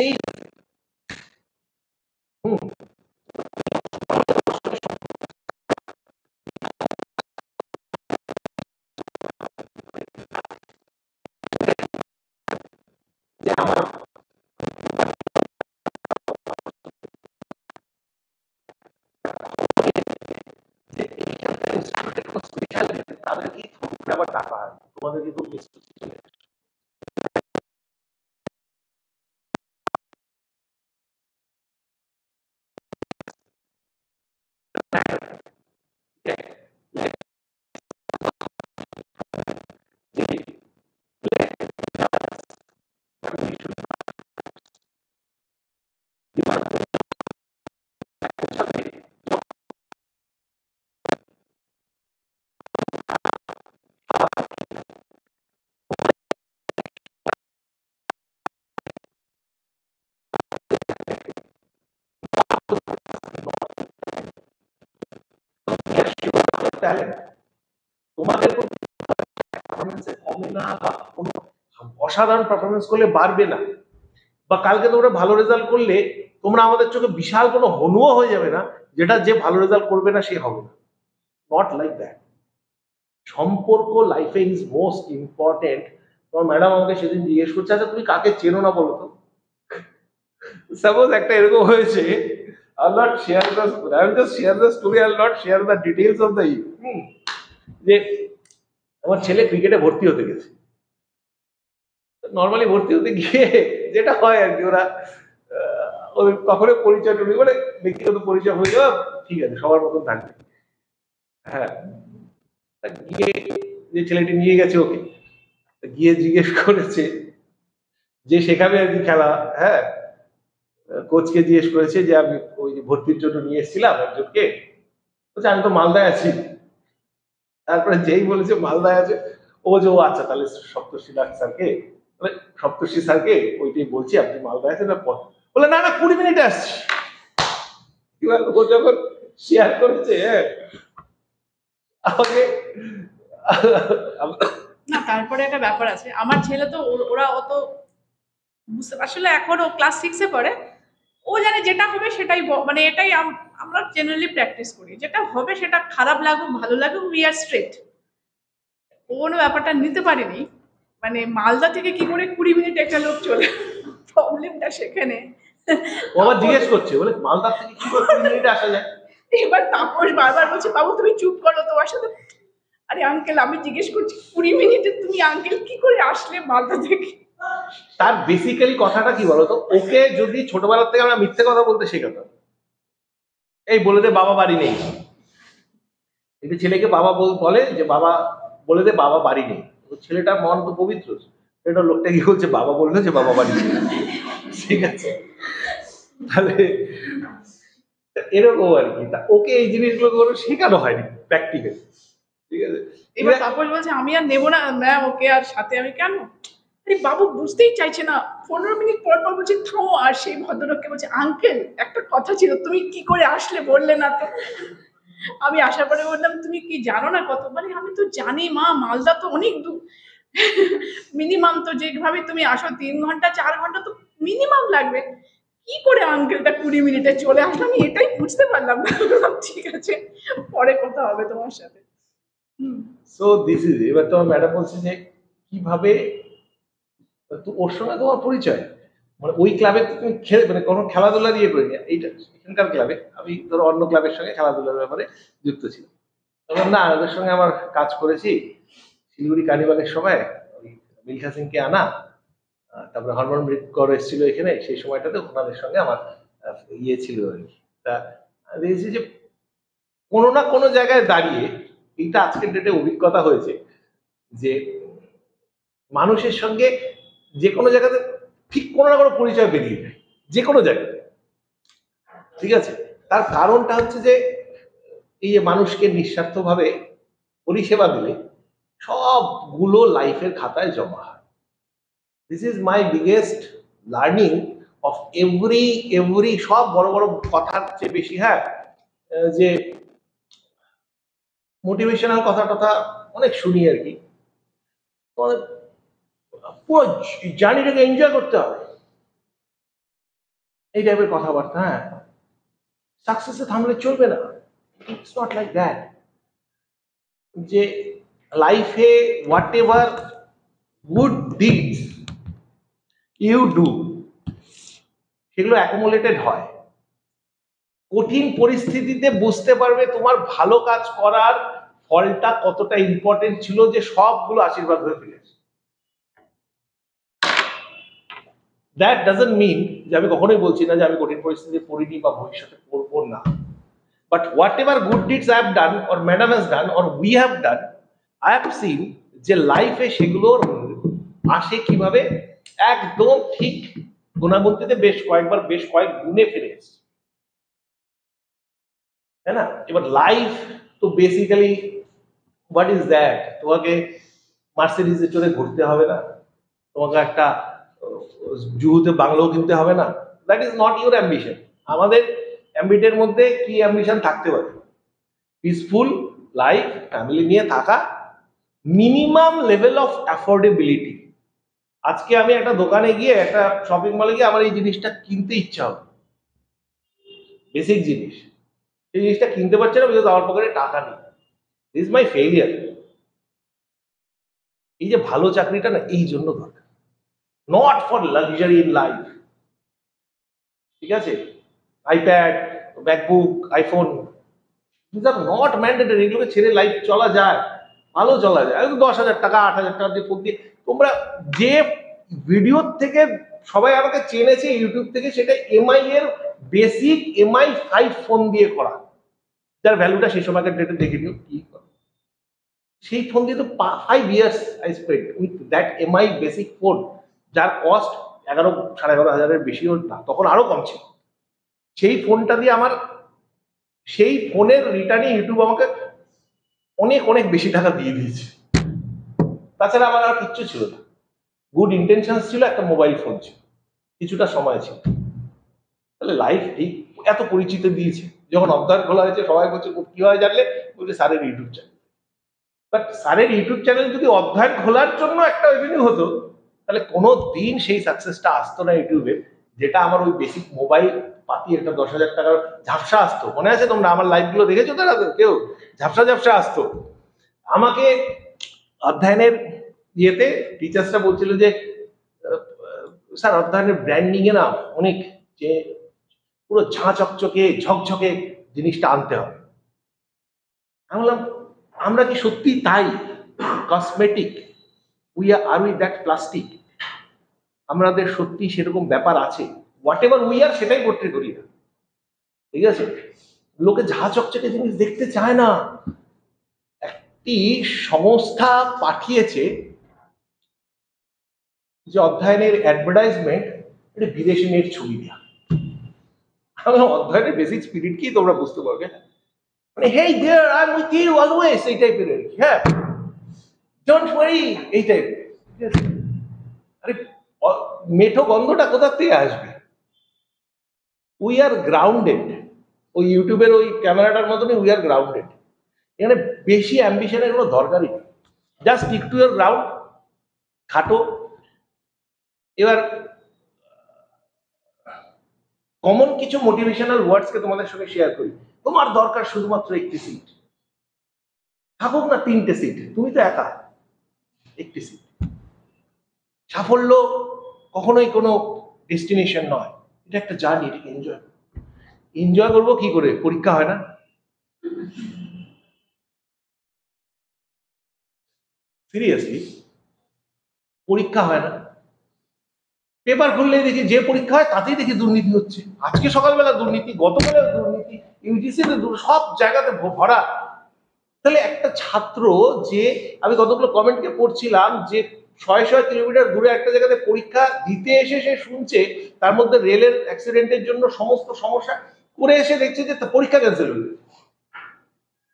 যে আমার যে এইখানকার ইনস্টিটিউটের কোনো স্পেশাল তাদেরকে আবার টাকা হয়, তোমাদেরকে খুব মিস করছি। ট্যালেন্ট তোমাদের পারফরমেন্সে কমে না, বা কোনো অসাধারণ পারফরমেন্স করলে বাড়বে না, বা কালকে তোমরা ভালো রেজাল্ট করলে তোমরা আমাদের চোখে বিশাল কোনো হনুও হয়ে যাবে না, যেটা যে ভালো রেজাল্ট করবে না সে হবে না। Not like that. সম্পর্ক লাইফে ইজ মোস্ট ইম্পর্টেন্ট। তোমার ম্যাডাম আমাকে সেদিন জিজ্ঞেস করছে, আচ্ছা তুমি কাকে চেনো না বলো তো। সাপোজ একটা এরকম হয়েছে, I'll not share the, I'll just share the story, I'll not share the details of the যে আমার ছেলে ক্রিকেটে ভর্তি হতে গেছে। নর্মালি ভর্তি হতে গিয়ে যেটা হয় আর কি, ওরা ওদের কখনো পরিচয় টরি মানে ব্যক্তিগত পরিচয় হয়ে যাওয়া ঠিক আছে, সবার মতন থাকবে। হ্যাঁ, গিয়ে যে ছেলেটি নিয়ে গেছে ওকে, গিয়ে জিজ্ঞেস করেছে যে শেখাবে আর কি খেলা, হ্যাঁ, কোচকে জিজ্ঞেস করেছে যে আমি ওই যে ভর্তির জন্য নিয়ে এসেছিলাম একজনকে, বলছে আমি তো মালদায় আছি। তারপরে যেই বলেছে মালদায় আছে, ও যে ও আচ্ছা তাহলে সপ্তর্ষি দাস স্যারকে, মানে সপ্তর্ষি স্যারকে ওইটাই বলছি, আপনি মালদায় আছেন, বলে না না 20 মিনিটে আসছি। এবার ও যখন শেয়ার করেছে, হ্যাঁ, আমাকে না তারপরে একটা ব্যাপার আছে, আমার ছেলে তো ওরা অত বুঝতে, আসলে এখনো ক্লাস 6-এ পড়ে, ও জানে যেটা হবে সেটাই মানে এটাই আমরা জেনারেলি প্র্যাকটিস করি, যেটা হবে সেটা খারাপ লাগুক ভালো লাগুক উই আর স্ট্রেট। কোনো ব্যাপারটা নিতে পারিনি, মানে মালদা থেকে কি করে 20 মিনিট একটা লোক চলে, প্রবলেমটা সেখানে। ও আবার জিজ্ঞেস করছে, বলে মালদা থেকে কি করে 20 মিনিটে আসা যায়। এবার তাপস বারবার বলছে বাবু তুমি চুপ করো, তোমার সাথে, আরে আঙ্কেল আমি জিজ্ঞেস করছি 20 মিনিটে তুমি আঙ্কেল কি করে আসলে মালদা থেকে। তার বেসিক্যালি কথাটা কি বলতো, ওকে যদি ছোটবেলা থেকে আমরা মিথ্যে কথা বলতে শেখাতাম, এই বলে দে বাবা বাড়ি নেই, একটি ছেলেকে বাবা বলে যে বাবা বলে দে বাবা বাড়ি নেই, ছেলেটার মন তো পবিত্র, সেটা লোকটা কি বলছে বাবা বললো যে বাবা বাড়ি নেই। ঠিক আছে, তাহলে এরকম আর কি, তা ওকে এই জিনিসগুলো কোনো শেখানো হয়নি প্র্যাকটিক্যাল। ঠিক আছে, এবার তাপস বলছে আমি আর নেবো না ম্যাম ওকে, আর সাথে আমি কেন, আরে বাবু বুঝতেই চাইছে না, 15 মিনিট পর পর বলছে থামো, আর সেই ভদ্রলোককে বলছে আঙ্কেল একটা কথা ছিল তুমি কি করে আসলে বললে না তো। আমি আসার পরে বললাম তুমি কি জানো না কত, মানে আমি তো জানি মা মালদা তো অনেক দূর, মিনিমাম তো যেভাবে তুমি আসো 3 ঘন্টা 4 ঘন্টা তো মিনিমাম লাগবে, কি করে আঙ্কেলটা 20 মিনিটে চলে আসলো আমি এটাই বুঝতে পারলাম না। ঠিক আছে পরে কথা হবে তোমার সাথে। সো দিস ইজ, এবার তোমার ম্যাডাম বলছে যে কিভাবে তো ওর সঙ্গে তোমার পরিচয়, মানে ওই ক্লাবে তুমি মানে কোনো খেলাধুলা দিয়ে করিনি, এইটা এখানকার ক্লাবে, আমি ধরো অন্য ক্লাবের সঙ্গে খেলাধুলার ব্যাপারে যুক্ত ছিলাম, তখন না ওদের সঙ্গে আমার কাজ করেছি শিলিগুড়ি কার্নিভালের সময়, ওই মিলখা সিংকে আনা, তারপরে হরমনপ্রীত কৌর এসেছিল এখানে, সেই সময়টাতে ওনাদের সঙ্গে আমার ইয়ে ছিল আর কি। তা দেখেছি যে কোনো না কোনো জায়গায় দাঁড়িয়ে, এইটা আজকের ডেটে অভিজ্ঞতা হয়েছে যে মানুষের সঙ্গে যে কোনো জায়গাতে ঠিক কোনো না কোনো পরিচয় বেরিয়ে যায়, যে কোনো জায়গায়। ঠিক আছে, তার কারণটা হচ্ছে যে এই যে মানুষকে নিঃস্বার্থভাবে পরিষেবা দিলে সবগুলো লাইফের খাতায় জমা হয়। This is my biggest learning of every সব বড় বড় কথার চেয়ে বেশি, হ্যাঁ, যে মোটিভেশনাল কথা টথা অনেক শুনি আর কি, পুরো জার্নিটাকে এনজয় করতে হবে, এই টাইপের কথাবার্তা। হ্যাঁ, সাকসেসে থামলে চলবে না। It's not like that. যে লাইফে whatever good deeds you do, সেগুলো অ্যাকুমুলেটেড হয়। কঠিন পরিস্থিতিতে বুঝতে পারবে তোমার ভালো কাজ করার ফলটা কতটা ইম্পর্টেন্ট ছিল, যে সবগুলো আশীর্বাদ হয়ে ফিরেছে। দ্যাট ডাজন্ট মিন যে আমি কখনোই বলছি না যে আমি কঠিন পরিস্থিতিতে পড়িনি বা ভবিষ্যতে পড়বো না। But what ever good deeds I have done or madam has done or we have done, I have seen যে লাইফে সেগুলোর আসে কিভাবে একদম ঠিক গুণাবন্তিতে বেশ কয়েকবার বেশ কয়েক গুণে ফিরে এসছে, তাই না? এবার লাইফ তো বেসিক্যালি হোয়াট ইজ দ্যাট? তোমাকে মার্সিডিজে চড়ে ঘুরতে হবে না, তোমাকে একটা জুহুতে বাংলাও কিনতে হবে না। That is not your ambition. আমাদের অ্যাম্বিটের মধ্যে কি অ্যাম্বিশন থাকতে পারে? পিসফুল লাইফ, ফ্যামিলি নিয়ে থাকা, মিনিমাম লেভেল অফ অ্যাফোর্ডেবিলিটি। আজকে আমি একটা দোকানে গিয়ে, একটা শপিং মলে গিয়ে আমার এই জিনিসটা কিনতে ইচ্ছা হবে, বেসিক জিনিস, সেই জিনিসটা কিনতে পারছি না বিকজ আমার পকেটে টাকা নেই। This is my failure. এই যে ভালো চাকরিটা না এই জন্য দরকার, not for luxury in life. ঠিক আছে? IPad, MacBook, iPhone, this are not mandatory. এগুলোকে ছেড়ে লাইফ চলা যায়, ভালো চলা যায়। 10,000 টাকা 8,000 টাকা দিয়ে ফোন দিয়ে তোমরা যে ভিডিও থেকে সবাই আমাকে চেনেছে ইউটিউব থেকে, সেটা এমআই এর বেসিক এমআই 5 ফোন দিয়ে করা, যার ভ্যালুটা সেই সময়কার ডেটে দেখে নিও কি করে। সেই ফোন দিয়ে তো 5 years I spend with that MI basic phone, যার কস্ট 11,000-11,500-এর বেশিও না, তখন আরো কম ছিল। সেই ফোনটা দিয়ে আমার, সেই ফোনের রিটার্নে ইউটিউব আমাকে অনেক অনেক বেশি টাকা দিয়ে দিয়েছে। তাছাড়া আমার আর কিচ্ছু ছিল না। গুড ইন্টেনশন ছিল, একটা মোবাইল ফোন ছিল, কিছুটা সময় ছিল। তাহলে লাইফ এই এত পরিচিত দিয়েছে। যখন অবদান খোলা হয়েছে সবাই বলছে কি হয় জানলে, বলছে স্যারের ইউটিউব চ্যানেল। বাট স্যারের ইউটিউব চ্যানেল যদি অধ্যয়ন খোলার জন্য একটা এভিনিউ হতো, তাহলে কোনো দিন সেই সাকসেসটা আসতো না ইউটিউবে, যেটা আমার ওই বেসিক মোবাইল পাতি একটা 10,000 টাকার ঝাপসা আসতো। মনে আছে তোমরা আমার লাইভগুলো দেখেছো তারা? কেউ ঝাপসা ঝাপসা আসতো আমাকে অধ্যয়নের ইয়েতে। টিচার্সরা বলছিল যে স্যার অধ্যয়নের ব্র্যান্ডিং এ না অনেক, যে পুরো ঝাঁ চকচকে ঝকঝকে জিনিসটা আনতে হবে। আমি বললাম আমরা কি সত্যি তাই cosmetic? Are we that plastic? আমাদের সত্যি সেরকম ব্যাপার আছে? হোয়াট এভার উই আর সেটাই পোট্রে করি না, ঠিক আছে? লোকে ঝাঁ চকচকে জিনিস দেখতে চায় না। একটি সংস্থা পাঠিয়েছে যে অধ্যয়নের অ্যাডভার্টাইজমেন্ট, এটা বিদেশি মেয়ের ছবি দেওয়া। আমি অধ্যয়নের বেসিক স্পিরিট কি তোমরা বুঝতে পারবে না, মানে hey there I am with you always, এই টাইপের আর কি। হ্যাঁ, ডোন্ট ওয়ারি, এই টাইপের। ঠিক আছে? আরে মেঠো গন্ধটা কোথা থেকে আসবে? We are grounded. ওই ইউটিউবের ওই ক্যামেরাটার মতনই উই আর গ্রাউন্ডেড। এখানে বেশি অ্যাম্বিশনের কোনো দরকারই নেই। Just stick to year ground, খাটো। এবার কমন কিছু মোটিভেশনাল ওয়ার্ডসকে তোমাদের সঙ্গে শেয়ার করি। তোমার দরকার শুধুমাত্র একটি সিট, থাকুক না 3টে সিট, তুমি তো একা। একটি সিট। সাফল্য কখনোই কোনো ডেস্টিনেশন নয়, এটা একটা জার্নি, এটাকে এনজয়। এনজয় করবো কি করে? পরীক্ষা হয় না? সিরিয়াসলি, পরীক্ষা হয় না? পেপার খুললেই দেখি যে পরীক্ষা হয় তাতেই দেখি দুর্নীতি হচ্ছে। আজকে সকালবেলা দুর্নীতি, গতকালের দুর্নীতি, ইউজিসিতে সব জায়গাতে ভরা। তাহলে একটা ছাত্র, যে আমি কতগুলো কমেন্টকে পড়ছিলাম, যে 600 কিলোমিটার দূরে একটা জায়গাতে পরীক্ষা দিতে এসে সে শুনছে তার মধ্যে রেলের অ্যাক্সিডেন্টের জন্য সমস্ত সমস্যা করে এসে দেখছে যে পরীক্ষা ক্যান্সেল হয়ে গেছে।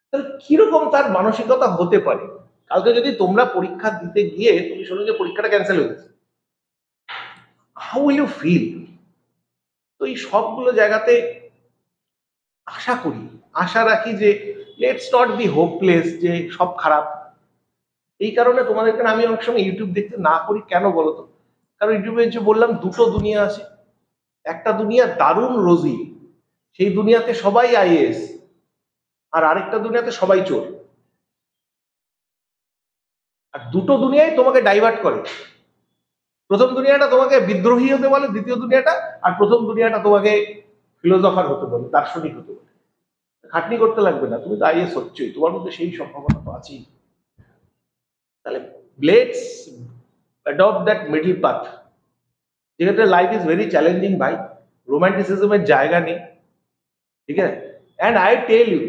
তাহলে কিরকম তার মানসিকতা হতে পারে? কালকে যদি তোমরা পরীক্ষা দিতে গিয়ে তুমি শোনো যে পরীক্ষাটা ক্যান্সেল হয়ে গেছে, হাউ উইল ইউ ফিল? তো এই সবগুলো জায়গাতে আশা করি, আশা রাখি যে লেটস নট বি হোপলেস, যে সব খারাপ। এই কারণে তোমাদেরকে আমি অনেক সময় ইউটিউব দেখতে না করি। কেন বলো তো? কারণ ইউটিউবে যে বললাম দুটো দুনিয়া আছে। একটা দুনিয়া দারুণ রোজি, সেই দুনিয়াতে সবাই আইএএস, আর আরেকটা দুনিয়াতে সবাই চোর। আর দুটো দুনিয়ায় তোমাকে ডাইভার্ট করে। প্রথম দুনিয়াটা তোমাকে বিদ্রোহী হতে বলে, দ্বিতীয় দুনিয়াটা, আর প্রথম দুনিয়াটা তোমাকে ফিলোসফার হতে বলে, দার্শনিক হতে বলে। খাটনি করতে লাগবে না, তুমি তো আইএস হচ্ছই, তোমার মধ্যে সেই সম্ভাবনা তো আছেই। তাহলে let's adopt that middle path, যেখানে লাইফ ইজ ভেরি চ্যালেঞ্জিং ভাই, রোমান্টিসিজমের জায়গা নেই, ঠিক আছে। অ্যান্ড আই টেল ইউ,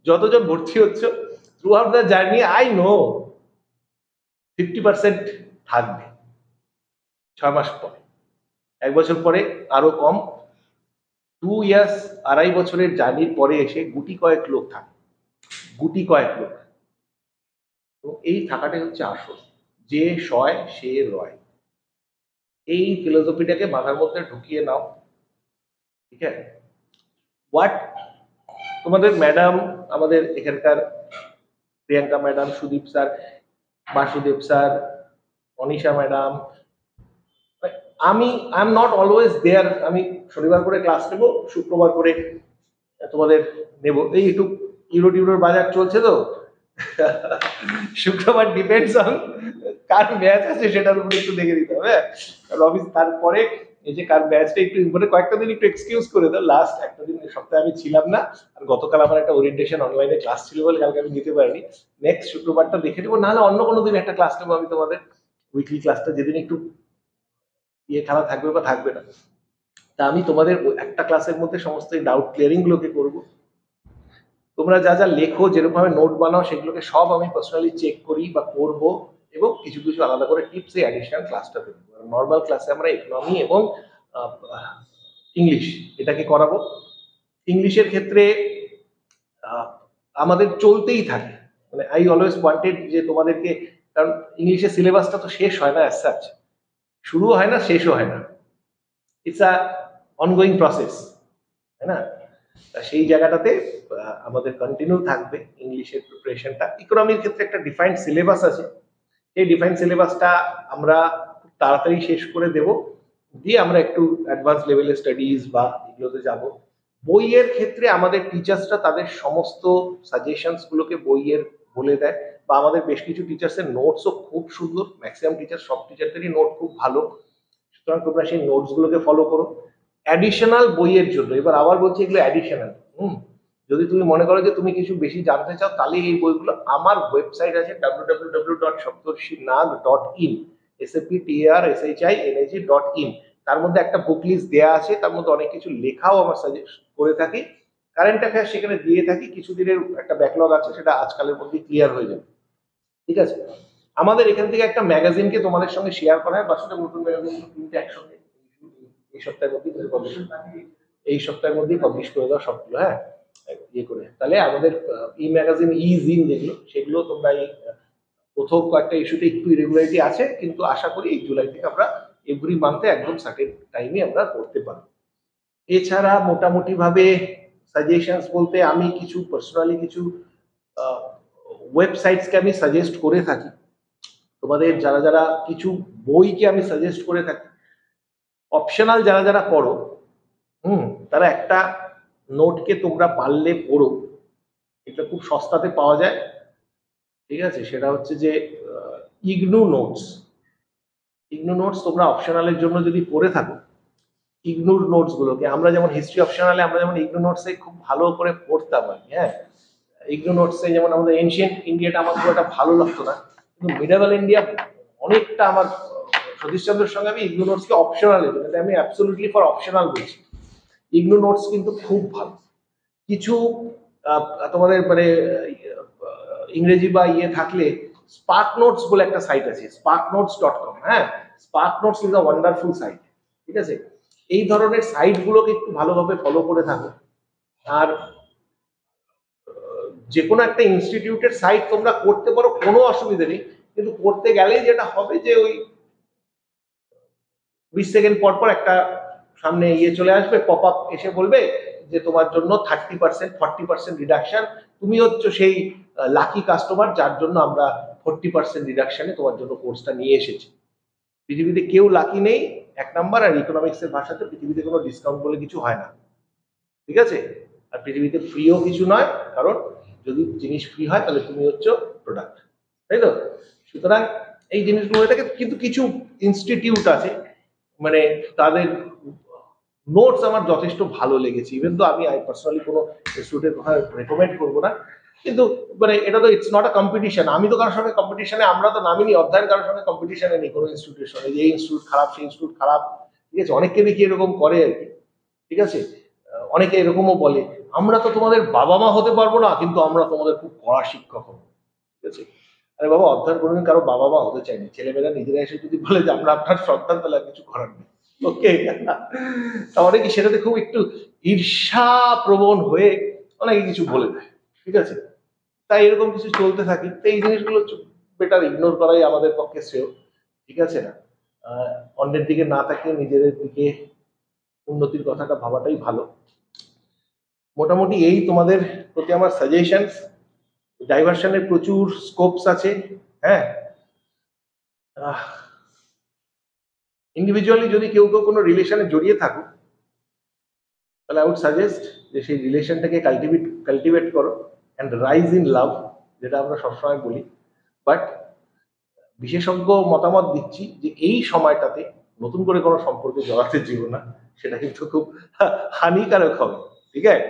যতজন ভর্তি হচ্ছে through out the journey, I know 50% থাকবে 6 মাস পরে, 1 বছর পরে আরো কম, 2 ইয়ার্স, 2.5 বছরের জার্নির পরে এসে গুটি কয়েক লোক থাকে, গুটি কয়েক লোক। তো এই থাকাটাই হচ্ছে আসল, যে সয় সে রয়। এই ফিলোসফিটাকে মাথার মধ্যে ঢুকিয়ে নাও, ঠিক আছে। হোয়াট তোমাদের ম্যাডাম, আমাদের এখানকার Priyanka madam, Sudip sir, Basudeb sir, Anisha madam, আমি I am not always there. আমি শনিবার করে ক্লাস নেবো, শুক্রবার করে তোমাদের নেব, এই একটু ইউরো টিউরোর বাজার চলছে তো শুক্রবার ডিপেন্ডস অন কার ম্যাচ আছে সেটার উপরে একটু দেখে দিতে হবে। রবি তারপরে এই যে কার ম্যাচটা একটু ইম্পর্টেন্ট, কয়েকটা দিন একটু এক্সকিউজ করে দাও, লাস্ট একটা দিন সপ্তাহে আমি ছিলাম না, আর গতকাল আমার একটা ওরিয়েন্টেশন অনলাইনে ক্লাস ছিল বলে কালকে আমি নিতে পারিনি। নেক্সট শুক্রবারটা দেখে নেবো, নাহলে অন্য কোনো দিন একটা ক্লাস নেবো আমি তোমাদের, উইকলি ক্লাসটা, যেদিন একটু ইয়ে খেলা থাকবে বা থাকবে না। তা আমি তোমাদের একটা ক্লাসের মধ্যে সমস্ত ডাউট ক্লিয়ারিং গুলোকে করবো। তোমরা যা যা লেখো, যেরকম ভাবে নোট বানাও, সেগুলোকে সব আমি পার্সোনালি চেক করি বা করব, এবং কিছু কিছু আলাদা করে টিপস এই অ্যাডিশনাল ক্লাসটা দেবো। নর্মাল ক্লাসে আমরা ইকোনমি এবং ইংলিশ এটাকে করাবো। ইংলিশের ক্ষেত্রে আমাদের চলতেই থাকে, মানে আই অলওয়েজ ওয়ান্টেড যে তোমাদেরকে, কারণ ইংলিশের সিলেবাসটা তো শেষ হয় না অ্যাজ সাচ, শুরুও হয় না শেষও হয় না, ইটস আ অনগোয়িং প্রসেস, তাই না। সেই জায়গাটাতে আমাদের কন্টিনিউ থাকবে ইংলিশের প্রিপারেশনটা। ইকোনমির ক্ষেত্রে একটা ডিফাইন্ড সিলেবাস আছে, সেই ডিফাইন্ড সিলেবাসটা আমরা খুব তাড়াতাড়ি শেষ করে দেব, দিয়ে আমরা একটু অ্যাডভান্স লেভেলের স্টাডিজ বা এগুলোতে যাব। বইয়ের ক্ষেত্রে আমাদের টিচার্সরা তাদের সমস্ত সাজেশনস গুলোকে বইয়ের বলে দেয়, বা আমাদের বেশ কিছু টিচার্সের নোটসও খুব সুন্দর, ম্যাক্সিমাম টিচার, সব টিচারদেরই নোট খুব ভালো, সুতরাং তোমরা সেই নোটস গুলোকে ফলো করো। অ্যাডিশনাল বইয়ের জন্য, এবার আবার বলছি এগুলো অ্যাডিশনাল, যদি তুমি মনে করো যে তুমি কিছু বেশি জানতে চাও, তাহলে এই বইগুলো আমার ওয়েবসাইট আছে www.saptarshinaag.in, saptarshinaag.in, তার মধ্যে একটা বুক লিস্ট দেওয়া আছে, তার মধ্যে অনেক কিছু লেখাও আমার সাজেস্ট করে থাকি, কারেন্ট অ্যাফেয়ার সেখানে দিয়ে থাকি, কিছুদিনের একটা ব্যাকলগ আছে, সেটা আজকালের মধ্যে ক্লিয়ার হয়ে যাবে, ঠিক আছে। আমাদের এখান থেকে একটা ম্যাগাজিনকে তোমাদের সঙ্গে শেয়ার করা হয়, বাসুদেব নতুন ম্যাগাজিন তিনটে একসঙ্গে এই সপ্তাহের মধ্যেই এই সপ্তাহের মধ্যেই পাবলিশ করে দাও সবগুলো, হ্যাঁ, ইয়ে করে। তাহলে আমাদের ই ম্যাগাজিন, ই জিন যেগুলো, সেগুলো তোমরা এই প্রথম কয়েকটা ইস্যুতে একটু ইরেগুলারিটি আছে, কিন্তু আশা করি এই জুলাই থেকে আমরা এভরি মান্থে একদম সার্টেন টাইমে আমরা করতে পারবো। এছাড়া মোটামুটি ভাবে সাজেশনস বলতে, আমি কিছু পার্সোনালি কিছু ওয়েবসাইটসকে আমি সাজেস্ট করে থাকি তোমাদের, যারা যারা কিছু বইকে আমি সাজেস্ট করে থাকি। অপশনাল যারা যারা পড়ো, তারা একটা নোটকে তোমরা পারলে পড়ো, এটা খুব সস্তাতে পাওয়া যায়, ঠিক আছে। সেটা হচ্ছে যে ইগনু নোটস। ইগনু নোটস তোমরা অপশনালের জন্য যদি পড়ে থাকো, ইগনুর নোটস গুলোকে, আমরা যেমন হিস্ট্রি অপশনালে আমরা যেমন ইগনু নোটসে খুব ভালো করে পড়তাম আর কি, হ্যাঁ। ইগনু নোটসে যেমন আমাদের এনশিয়েন্ট ইন্ডিয়াটা আমার খুব একটা ভালো লাগতো না, কিন্তু মিডেভাল ইন্ডিয়া অনেকটা আমার, সতীশচন্দ্রের সঙ্গে আমি ইগনু নোটসকে অপশনালে, যেটাতে আমি অ্যাবসলিউটলি ফর অপশনাল বলছি, ইগনু নোটস কিন্তু খুব ভালো। কিছু তোমাদের মানে ইংরেজি বা ইয়ে থাকলে, স্পার্ক নোটস বলে একটা সাইট আছে, sparknotes.com, হ্যাঁ, SparkNotes is a wonderful site, ঠিক আছে। এই ধরনের সাইট গুলোকে একটু ভালোভাবে ফলো করে থাকো। আর যে কোনো একটা ইনস্টিটিউটের সাইট তোমরা করতে পারো, কোনো অসুবিধা নেই, কিন্তু করতে গেলেই যেটা হবে যে ওই 20 সেকেন্ড পর পর একটা সামনে ইয়ে চলে আসবে, পপ আপ এসে বলবে যে তোমার জন্য 30% 40% রিডাকশন, তুমি হচ্ছে সেই লাকি কাস্টমার যার জন্য আমরা 40% রিডাকশনে তোমার জন্য কোর্সটা নিয়ে এসেছি। পৃথিবীতে কেউ লাকি নেই, 1 নাম্বার। আর ইকোনমিক্স এর ভাষাতে পৃথিবীতে কোনো ডিসকাউন্ট বলে কিছু হয় না, ঠিক আছে? আর পৃথিবীতে ফ্রিও কিছু নয়, কারণ যদি জিনিস ফ্রি হয় তাহলে তুমি হচ্ছে প্রোডাক্ট, তাই তো? সুতরাং এই জিনিসগুলো হয়ে থাকে, কিন্তু কিছু ইনস্টিটিউট আছে মানে তাদের নোটস আমার যথেষ্ট ভালো লেগেছে, ইভেন তো আমি পার্সোনালি কোনো ইনস্টিটিউটের কথা রেকমেন্ড করবো না, কিন্তু মানে এটা তো ইটস নট আ কম্পিটিশন, আমি তো কারোর সঙ্গে কম্পিটিশনে, আমরা তো নামিনি অধ্যয়ন কারোর সঙ্গে কম্পিটিশনে নেই কোনো ইনস্টিটিউটের সঙ্গে যে এই ইনস্টিটিউট খারাপ সেই ইনস্টিটিউট খারাপ, ঠিক আছে? অনেককে দেখি এরকম করে আর কি, ঠিক আছে? অনেকে এরকমও বলে আমরা তো তোমাদের বাবা মা হতে পারবো না, কিন্তু আমরা তোমাদের খুব কড়া শিক্ষক হবো, ঠিক আছে? আরে বাবা, অধ্যয়ন কোনোদিন কারো বাবা মা হতে চায়নি, ছেলেমেয়েরা নিজেরা এসে যদি বলে যে আমরা আপনার সন্তান, তাহলে আর কিছু করার নেই, ওকে? তাহলে কি সেটাতে খুব একটু ঈর্ষা প্রবণ হয়ে অনেকে কিছু বলে দেয়, ঠিক আছে? তাই এরকম কিছু চলতে থাকে, তো এই জিনিসগুলো বেটার ইগনোর করাই আমাদের পক্ষে শ্রেয়, ঠিক আছে না? অন্যের দিকে না তাকিয়ে নিজেদের দিকে উন্নতির কথাটা ভাবাটাই ভালো। মোটামুটি এই তোমাদের প্রতি আমার সাজেশনস। ডাইভার্সনের প্রচুর স্কোপস আছে, হ্যাঁ। ইন্ডিভিজুয়ালি যদি কেউ কেউ কোনো রিলেশনে জড়িয়ে থাকো, তাহলে আই উড সাজেস্ট যে সেই রিলেশনটাকে কাল্টিভেট করো অ্যান্ড রাইজ ইন লাভ, যেটা আমরা সবসময় বলি। বাট বিশেষজ্ঞ মতামত দিচ্ছি যে এই সময়টাতে নতুন করে কোনো সম্পর্কে জড়াতে যেও না, সেটা কিন্তু খুব হানিকারক হবে, ঠিক আছে?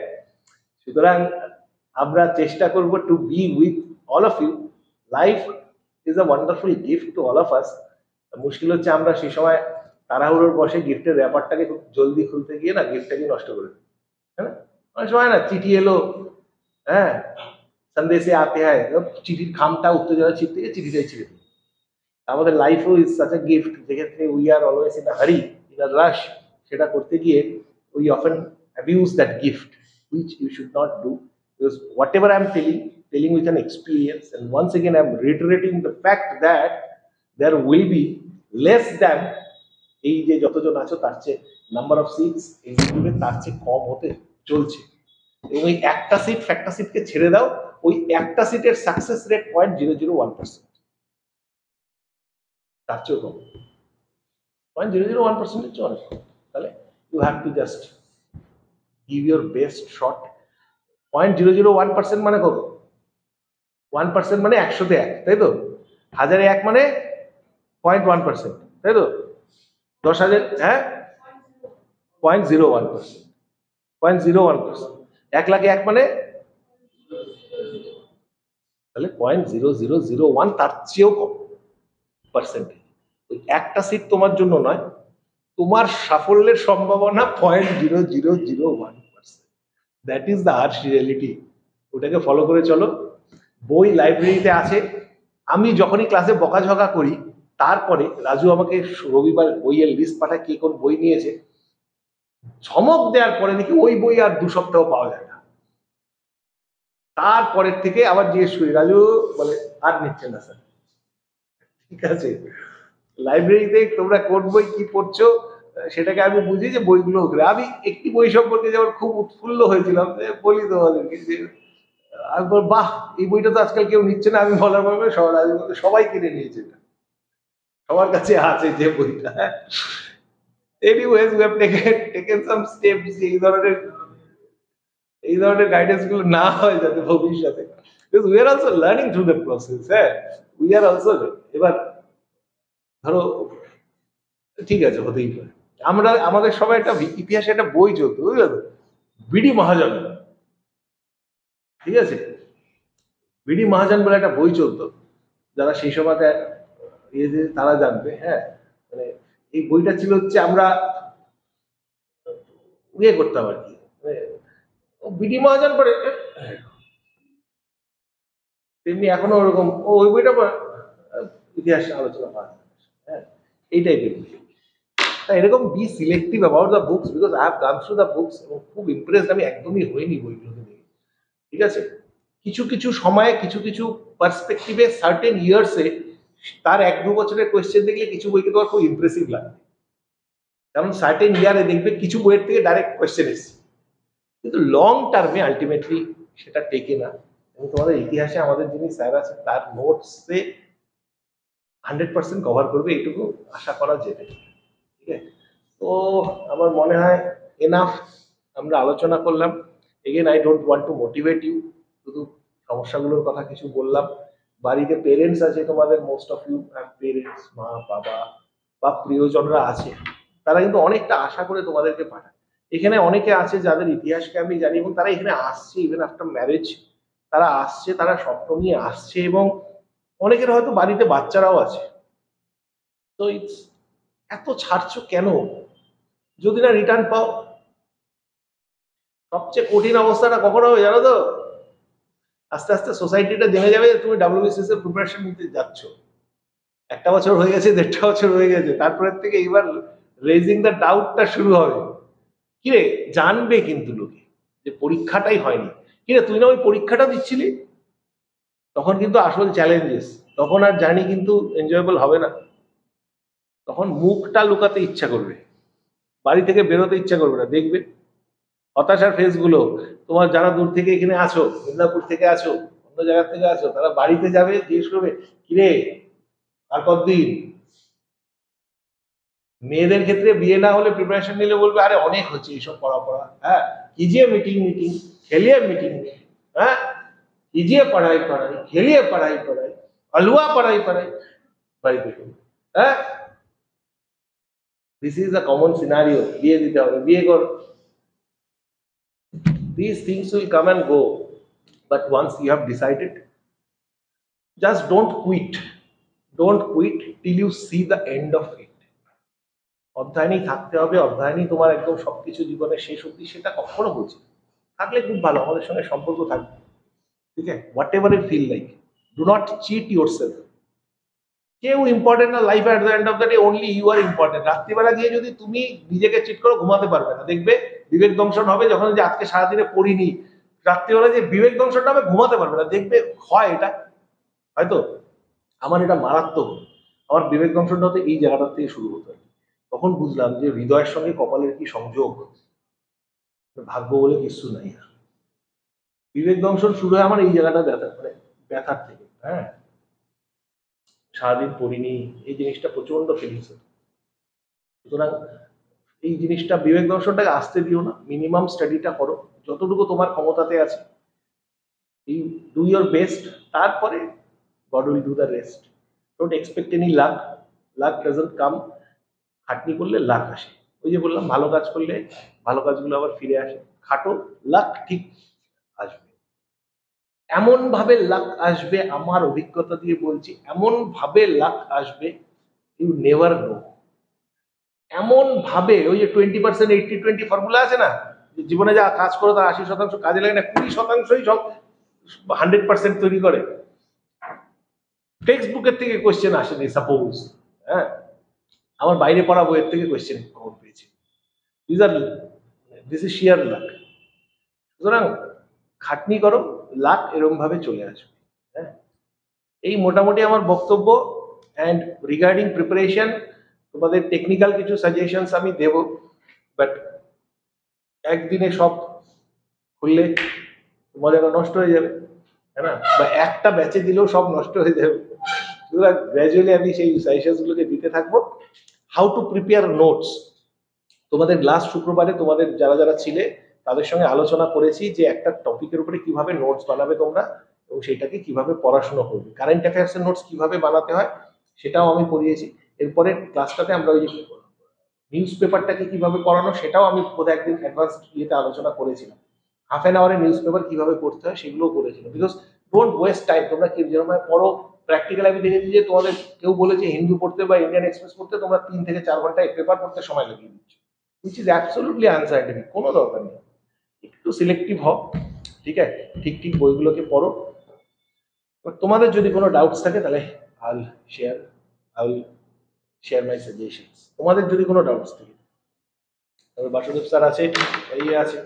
সুতরাং আমরা চেষ্টা করব to be with all of you. Life is a wonderful gift to all of us. মুশকিল হচ্ছে আমরা সেই সময় তাড়াহুড়োর বসে গিফটের ব্যাপারটাকে খুব জলদি খুলতে গিয়ে না গিফটটাকে নষ্ট করে দিই, হ্যাঁ না? অনেক সময় না চিঠি এলো, হ্যাঁ, সন্দেশে আতে হয়, চিঠির খামটা উত্তেজনা ছিপ থেকে চিঠিটাই ছিঁড়ে দিই। আমাদের লাইফও ইজ সাচ এ গিফট, যেক্ষেত্রে we are always in a হারি, ইন আ রাশ, সেটা করতে গিয়ে we often abuse that gift, which you should not do, because whatever I'm telling with an experience, and once again I'm reiterating the fact that there will be less than এই যে যতজন আছো তার চেয়ে number of seats এই ইউটিউবে তার চেয়ে কম হতে চলছে, এবং ওই একটা সিট ফ্যাক্টা সিটকে ছেড়ে দাও, ওই একটা সিটের সাকসেস রেট 0.001%, তার চেয়েও কম, 0.001%-এর চেয়ে অনেক কম। তাহলে you have to just give your best shot. 0.001% মানে কত? 1% মানে 100-তে 1, তাই তো? 1000-এ 1 মানে 0.1%, তাই তো? 10,000, হ্যাঁ, 0.01%, 0.01%। 1,00,000-এ 1 মানে তাহলে 0.0001, তার চেয়েও কম পার্সেন্টেজ। ওই একটা সিট তোমার জন্য নয়, তোমার সাফল্যের সম্ভাবনা 0.0001%। That is the harsh reality. ওটাকে ফলো করে চলো। বই লাইব্রেরিতে আছে। আমি যখনই ক্লাসে বকাঝকা করি, তারপরে রাজু আমাকে রবিবার বইয়ের লিস্ট পাঠায়, কে কোন বই নিয়েছে। চমক দেওয়ার পরে দেখি ওই বই আর 2 সপ্তাহ পাওয়া যায় না। তারপরের থেকে আবার জিজ্ঞেস করি, রাজু বলে আর নিচ্ছে না স্যার। ঠিক আছে, লাইব্রেরিতে তোমরা কোন বই কি পড়ছো সেটাকে আমি বুঝি যে বইগুলো। আমি একটি বই সম্পর্কে যেমন খুব উৎফুল্ল হয়েছিলাম, বলি তোমাদেরকে যে আমি বাহ, এই বইটা তো আজকাল কেউ নিচ্ছে না। আমি বলার পরে সবাই কিনে নিয়েছে, সবার কাছে আছে যে বইটা। Anyways we have taken some steps, এই ধরনের গাইডেন্স গুলো না হয় যাতে ভবিষ্যতে, because we are also learning through the process, হ্যাঁ, we are also, এবার ধরো ঠিক আছে, হতেই পারে। আমরা আমাদের সবাই একটা ইতিহাসে একটা বই চলতো, বুঝলে তো, বিডি মহাজন, ঠিক আছে? বিডি মহাজন বলে একটা বই চলতো, যারা সেই সময়তে তারা জানবে, হ্যাঁ। মানে এই বইটা ছিল হচ্ছে আমরা ইয়ে করতাম আর কি, বিডি মহাজন পরে তেমনি এখনো ওরকম ওই বইটা ইতিহাস আলোচনা হয়, হ্যাঁ, এই টাইপের বই। এরকম be selective about the books, because I have gone through the books, এবং খুব ইমপ্রেসড আমি একদমই হইনি বইগুলোকে নিয়ে, ঠিক আছে? কিছু কিছু সময়ে কিছু কিছু পার্সপেক্টিভে সার্টেন ইয়ার্সে তার 1-2 বছরের কোয়েশ্চেন দেখলে কিছু বইকে তোমার খুব ইমপ্রেসিভ লাগে, কারণ সার্টেন ইয়ারে দেখবে কিছু বইয়ের থেকে ডাইরেক্ট কোয়েশ্চেন এসছে, কিন্তু লং টার্মে আলটিমেটলি সেটা টেকে না। এবং তোমাদের ইতিহাসে আমাদের যিনি স্যার আছে তার নোটসে 100% কভার করবে, এইটুকু আশা করা যেতে, ঠিক আছে? তো আমার মনে হয় এনাফ আমরা আলোচনা করলাম। Again I don't want to motivate you, শুধু সমস্যাগুলোর কথা কিছু বললাম। বাড়িতে পেরেন্টস আছে তোমাদের, most of you have parents, মা বাবা বা প্রিয়জনরা আছে, তারা কিন্তু অনেকটা আশা করে তোমাদেরকে পাঠায়। এখানে অনেকে আছে যাদের ইতিহাসকে আমি জানি এবং তারা এখানে আসছে ইভেন আফটার ম্যারেজ, তারা আসছে, তারা স্বপ্ন নিয়ে আসছে এবং অনেকের হয়তো বাড়িতে বাচ্চারাও আছে। তো ইটস, এত ছাড়ছো কেন যদি না রিটার্ন পাও? সবচেয়ে কঠিন অবস্থাটা কখন হবে জানো তো? আস্তে আস্তে সোসাইটিটা জেনে যাবে যে তুমি ডাব্লিউবিসিএস এর প্রিপারেশন নিতে যাচ্ছ। 1 বছর হয়ে গেছে, 1.5 বছর হয়ে গেছে, তারপরের থেকে এবার রেজিং দ্য ডাউটটা শুরু হবে। কিরে, জানবে কিন্তু লোকে যে পরীক্ষাটাই হয়নি। কিরে, তুই না ওই পরীক্ষাটা দিচ্ছিলি? তখন কিন্তু আসল চ্যালেঞ্জেস, তখন আর জার্নি কিন্তু এনজয়েবল হবে না। তখন মুখটা লুকাতে ইচ্ছা করবে, বাড়ি থেকে বেরোতে ইচ্ছা করবে না। দেখবে হতাশার ফেসগুলো, তোমার যারা দূর থেকে এখানে আছো, মিদনাপুর থেকে আছো, অন্য জায়গা থেকে আছো, তারা বাড়িতে যাবে, জিজ্ঞেস করবে কিরে আর কতদিন। মেয়েদের ক্ষেত্রে বিয়ে না হলে প্রিপারেশন নিলে বলবে আরে অনেক হচ্ছে এইসব পড়া পড়া, হ্যাঁ कीजिए मीटिंग मीटिंग, खेलिए मीटिंग, हाँ कीजिए पढ़ाई पढ़ाई, खेलिए पढ़ाई पढ़ाई, अलुआ पढ़ाई पढ़ाई, বাড়িতে হ্যাঁ। This is a common scenario, বিয়ে দিতে হবে, বিয়ে কর। These things will come and go, but once you have decided, just don't quit. Don't quit till you see the end of it. অধ্যয়নই থাকতে হবে, অধ্যয়নই তোমার একদম সবকিছু জীবনের শেষ অবধি, সেটা কখনো বলছি না। থাকলে খুব ভালো, আমাদের সঙ্গে সম্পর্ক থাকবে, ঠিক আছে? Whatever you feel like, do not cheat yourself. কেউ ইম্পর্টেন্ট না life, at the end of the day only you are important. রাত্রিবেলা গিয়ে যদি তুমি নিজেকে চিট করো, ঘুমাতে পারবে না। দেখবে বিবেক দংশন হবে যখন যে আজকে সারাদিনে পড়িনি, রাত্রিবেলা যে বিবেক দংশনটা হবে, ঘুমাতে পারবে না। দেখবে হয় এটা, হয়তো আমার এটা মারাত্মক। আমার বিবেক দংশনটা হতে এই জায়গাটার থেকে শুরু হতো। তখন বুঝলাম যে হৃদয়ের সঙ্গে কপালের কি সংযোগ, ভাগ্য বলে কিছু নাই। বিবেক দংশন শুরু হয় আমার এই জায়গাটা ব্যথা, মানে ব্যথার থেকে। হ্যাঁ, সারাদিন পড়িনি, এই জিনিসটা প্রচন্ড ফিলিংস হতো। সুতরাং এই জিনিসটা, বিবেক দর্শনটাকে আসতে দিও না, মিনিমাম স্টাডিটা করো যতটুকু তোমার ক্ষমতাতে আছে, ইউ ডু ইয়োর বেস্ট, তারপরে God will do the rest. Don't expect any luck, luck doesn't come. খাটনি করলে লাক আসে, ওই যে বললাম ভালো কাজ করলে ভালো কাজগুলো আবার ফিরে আসে। খাটো, লাক ঠিক আসবে। এমন ভাবে লাক আসবে, আমার অভিজ্ঞতা দিয়ে বলছি, এমন ভাবে লাক আসবে ইউ নেভার নো। এমন ভাবে, ওই যে 20% 80-20 ফর্মুলা আছে না, জীবনে যা কাজ করো তার 80% কাজে লাগে না, 20%ই সব 100% তৈরি করে। টেক্সট বুকের থেকে কোয়েশ্চেন আসেনি সাপোজ, হ্যাঁ, আমার বাইরে পড়া বইয়ের থেকে কোয়েশ্চেন কমন পেয়েছি। দিস ইজ শিয়ার লাক। সুতরাং খাটনি করো, লাক এরম ভাবে চলে আসবে। হ্যাঁ, এই মোটামুটি আমার বক্তব্য। অ্যান্ড রিগার্ডিং প্রিপারেশন, তোমাদের টেকনিক্যাল কিছু সাজেশনস আমি দেব, বাট একদিনে সব খুললে মজাটা নষ্ট হয়ে যাবে, তাই না? বা একটা ব্যাচে দিলেও সব নষ্ট হয়ে যাবে। সুতরাং গ্র্যাজুয়ালি আমি সেই সাজেশনসগুলোকে দিতে থাকবো। হাউ টু প্রিপেয়ার নোটস, তোমাদের লাস্ট শুক্রবারে তোমাদের যারা যারা ছিলে তাদের সঙ্গে আলোচনা করেছি যে একটা টপিকের উপরে কিভাবে নোটস বানাবে তোমরা, এবং সেটাকে কিভাবে পড়াশোনা করবে। কারেন্ট অ্যাফেয়ার্সের নোটস কিভাবে বানাতে হয় সেটাও আমি পড়িয়েছি। এরপরে ক্লাসটাতে আমরা ওই যে নিউজ পেপারটাকে কিভাবে পড়ানো সেটাও আমি বোধহয় একদিন অ্যাডভান্স ইয়েতে আলোচনা করেছিলাম। হাফ অ্যান আওয়ারে নিউজ পেপার কিভাবে পড়তে হয় সেগুলোও করেছিলাম। বিকজ ডোন্ট ওয়েস্ট টাইম, তোমরা কি যেরকম পড়ো প্র্যাকটিক্যাল। আমি দেখেছি যে তোমাদের কেউ বলেছে হিন্দু পড়তে বা ইন্ডিয়ান এক্সপ্রেস পড়তে তোমরা 3 থেকে 4 ঘন্টা পেপার পড়তে সময় লাগিয়ে দিচ্ছ, which is absolutely unscientific, কোনো দরকার নেই। একটু সিলেক্টিভ হও, ঠিক আছে? ঠিক ঠিক বইগুলোকে পড়ো। তোমাদের যদি কোনো ডাউটস থাকে তাহলে I will share my suggestions. তোমাদের যদি কোনো ডাউটস থাকে, তবে বাসুদেব স্যার আছে, এই আছে,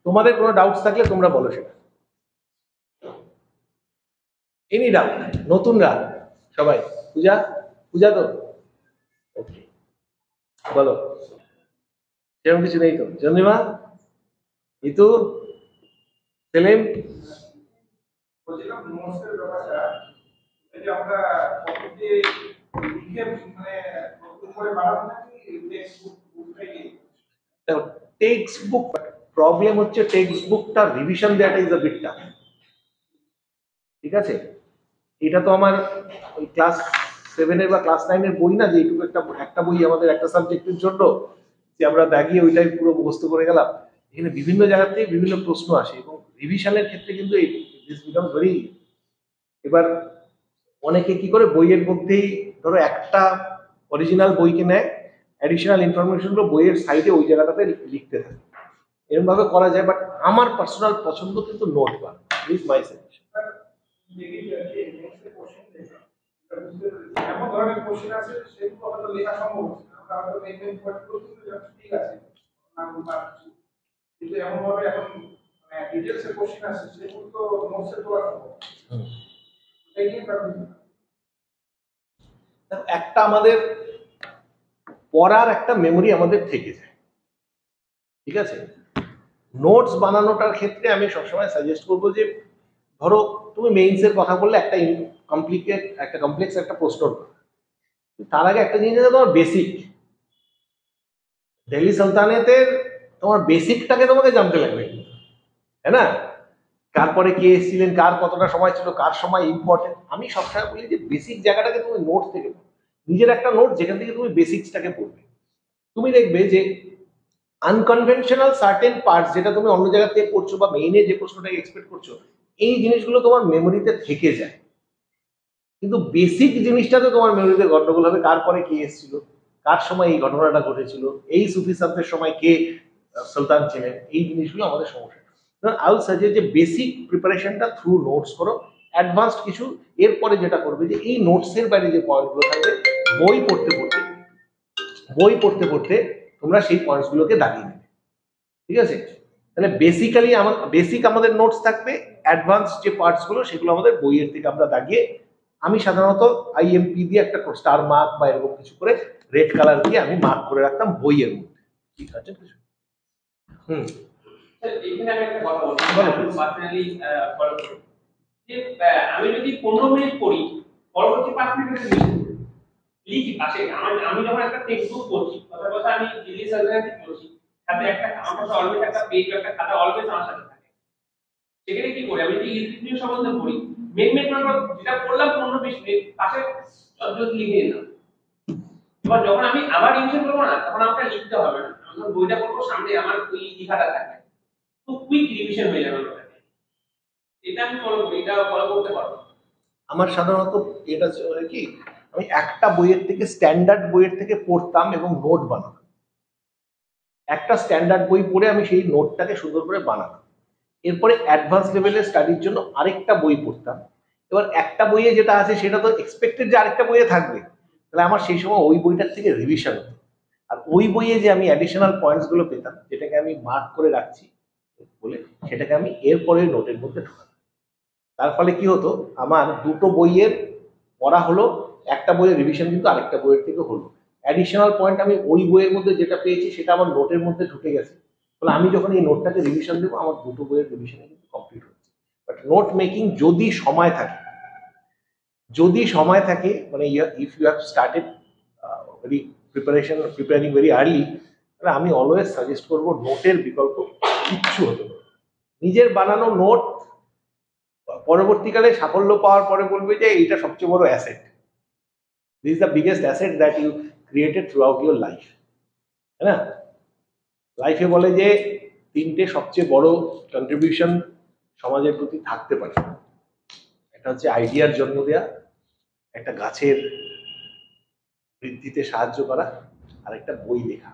তোমাদের কোনো ডাউটস থাকলে তোমরা বলো সেটা। এনি ডাউট, নতুনরা সবাই, পূজা পূজা তো ওকে, বলো। সেরকম কিছু নেই তো? চন্দ্রিমা, ইতু, সেলিম, বলছিলাম নোটসের ব্যাপারটা, এই যে আমরা কপিতে লিখে মানে নতুন করে বানাবো নাকি টেক্সট বুক থেকে? দেখো টেক্সট বুক প্রবলেম হচ্ছে টেক্সট বুকটা রিভিশন দেওয়াটা ইজ আ বিট টাফ। ঠিক আছে, এটা তো আমার ওই ক্লাস 7-এর বা ক্লাস 9-এর বই না, যে এইটুকু একটা বই আমাদের একটা সাবজেক্টের জন্য যে আমরা দাগিয়ে ওইটাই পুরো মুখস্থ করে গেলাম। এখানে বিভিন্ন জায়গা থেকে বিভিন্ন প্রশ্ন আসে এবং রিভিশনের ক্ষেত্রে কিন্তু দিস বিকাম ভেরি। এবার অনেকে কি করে, বইয়ের মধ্যেই ধরো একটা অরিজিনাল বইকে নেয়, অ্যাডিশনাল ইনফরমেশনগুলো বইয়ের সাইডে ওই জায়গাটাতে লিখতে থাকে, এরকম ভাবে করা যায়। বাট আমার পার্সোনাল পছন্দ কিন্তু নোট বানানো, প্লিজ মাই সাজেশন। এমন ধরনের কোশ্চেন আছে সেগুলো হয়তো লেখা সম্ভব হচ্ছে না, আমরা হয়তো মেইন পয়েন্টগুলো তুলে যাচ্ছি, ঠিক আছে, কিন্তু এমন ভাবে এখন মানে ডিটেলস এর কোশ্চেন আছে সেগুলো তো নোটসে তোলা সম্ভব। এই নিয়ে প্র্যাকটিস একটা আমাদের পড়ার একটা মেমোরি আমাদের থেকে যায়, ঠিক আছে। নোটস বানানোটার ক্ষেত্রে আমি সবসময় সাজেস্ট করবো যে ধরো তুমি মেইনসের কথা বললে, একটা কমপ্লেক্স একটা প্রশ্ন, তার আগে একটা জিনিস আছে তোমার বেসিক। দিল্লি সালতানাতের তোমার বেসিকটাকে তোমাকে জানতে লাগবে, তাই না? তারপরে কে এসেছিলেন, কার কতটা সময় ছিল, কার সময় ইম্পর্টেন্ট। আমি সবসময় বলি যে বেসিক জায়গাটাকে তুমি নোট থেকে পড়ো, নিজের একটা নোট যেখান থেকে তুমি বেসিক্সটাকে পড়বে। তুমি দেখবে যে আনকনভেনশনাল সার্টেন পার্টস যেটা তুমি অন্য জায়গা থেকে পড়ছো বা মেইনে যে প্রশ্নটাকে এক্সপেক্ট করছো, এই জিনিসগুলো তোমার মেমোরিতে থেকে যায়। কিন্তু বেসিক জিনিসটাতে তোমার মেমোরিতে গন্ডগোল হবে, কার পরে কে এসেছিল, কার সময় এই ঘটনাটা ঘটেছিল, এই সুফি সান্তের সময় কে সুলতান ছিলেন, এই জিনিসগুলো আমাদের সমস্যা। আই উইল সাজেস্ট যে বেসিক প্রিপারেশনটা থ্রু নোটস করো, অ্যাডভান্সড কিছু এরপরে যেটা করবে যে এই নোটসের বাইরে যে পয়েন্টগুলো থাকবে, বই পড়তে পড়তে তোমরা সেই পয়েন্টসগুলোকে দাগিয়ে নেবে, ঠিক আছে। তাহলে বেসিক্যালি আমাদের নোটস থাকবে, অ্যাডভান্স যে পার্টসগুলো সেগুলো আমাদের বইয়ের থেকে আমরা দাগিয়ে, আমি সাধারণত আইএমপি দিয়ে একটা স্টার মার্ক বা এরকম কিছু করে রেড কালার দিয়ে আমি মার্ক করে রাখতাম বইয়ের মধ্যে, ঠিক আছে। এখানে আমি একটা কথা বলছি, আমি পার্সোনালি ফলো করি যে আমি যদি 15 মিনিট পড়ি, পরবর্তী 5 মিনিট লিখি পাশে। আমি যখন একটা টেক্সট বুক পড়ছি, কথা আমি দিল্লি সালতানাতে পড়ছি, সাথে একটা আমার কাছে অলওয়েজ একটা পেজ বা একটা খাতা অলওয়েজ আমার সাথে থাকে। সেখানে কি করি, আমি যদি ইলতুৎমিশ সম্বন্ধে পড়ি, মেন নম্বর যেটা পড়লাম 15-20 মিনিট পাশে যদি লিখে নিলাম। এবার যখন আমি আবার রিভিশন করবো না, তখন আমাকে লিখতে হবে না, আমি যখন বইটা পড়বো সামনে আমার ওই লেখাটা থাকবে, খুব কুইক রিভিশন হয়ে যাবে। এটা আমি ফলো করি, এটা ফলো করতে পারবো। আমার সাধারণত এটা কি, আমি একটা বইয়ের থেকে স্ট্যান্ডার্ড বইয়ের থেকে পড়তাম এবং নোট বানাতাম। একটা স্ট্যান্ডার্ড বই পড়ে আমি সেই নোটটাকে সুন্দর করে বানাতাম। এরপরে অ্যাডভান্স লেভেলের স্টাডির জন্য আরেকটা বই পড়তাম। এবার একটা বইয়ে যেটা আছে সেটা তো এক্সপেক্টেড যে আরেকটা বইয়ে থাকবে, তাহলে আমার সেই সময় ওই বইটার থেকে রিভিশন হতো। আর ওই বইয়ে যে আমি অ্যাডিশনাল পয়েন্টসগুলো পেতাম, যেটাকে আমি মার্ক করে রাখছি বলে, সেটাকে আমি এরপরে নোটের মধ্যে ঢোকাতাম। তার ফলে কি হতো, আমার দুটো বইয়ের পড়া হলো, একটা বইয়ের রিভিশন কিন্তু আরেকটা বইয়ের থেকে হলো। অ্যাডিশনাল পয়েন্ট আমি ওই বইয়ের মধ্যে যেটা পেয়েছি সেটা আমার নোটের মধ্যে ঢুকে গেছে। ফলে আমি যখন এই নোটটাকে রিভিশন দেবো, আমার দুটো বইয়ের রিভিশনে কিন্তু কমপ্লিট হচ্ছে। বাট নোট মেকিং যদি সময় থাকে, মানে if you have started preparing very early, তাহলে আমি অলওয়েজ সাজেস্ট করবো নোটের বিকল্প কিচ্ছু হতে পারে। নিজের বানানো নোট পরবর্তীকালে সাফল্য পাওয়ার পরে বলবে যে এইটা সবচেয়ে বড় asset. This is the biggest asset that you created throughout your life, তাই না? লাইফে বলে যে 3টে সবচেয়ে বড় কন্ট্রিবিউশন সমাজের প্রতি থাকতে পারে। একটা হচ্ছে আইডিয়ার জন্ম দেয়া, একটা গাছের বৃদ্ধিতে সাহায্য করা, আর একটা বই লেখা।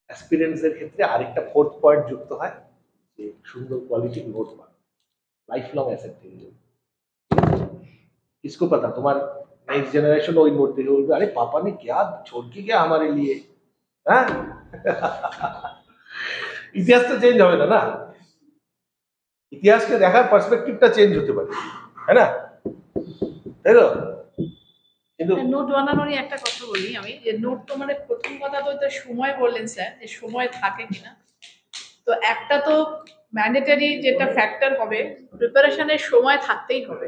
অ্যাসপিরেন্টসের ক্ষেত্রে আরেকটা 4th পয়েন্ট যুক্ত হয় যে সুন্দর কোয়ালিটির নোট বানানো, लाइफ लॉन्ग एसेट थी। किसको पता, तुम्हारे नेक्स्ट जनरेशन वही नोट देखे बोलते अरे पापा ने क्या छोड़ के गया हमारे लिए। हाँ ইতিহাস তো চেঞ্জ হবে না, ইতিহাসকে দেখার পার্সপেক্টিভটা চেঞ্জ হতে পারে, তাই না? তাই তো। কিন্তু নোট বানানোরই একটা কথা বলি আমি, যে নোট তো মানে প্রথম কথা তো সময় বললেন স্যার, যে সময় থাকে কিনা। তো একটা তো ম্যান্ডেটরি যেটা ফ্যাক্টর হবে, প্রিপারেশনের সময় থাকতেই হবে।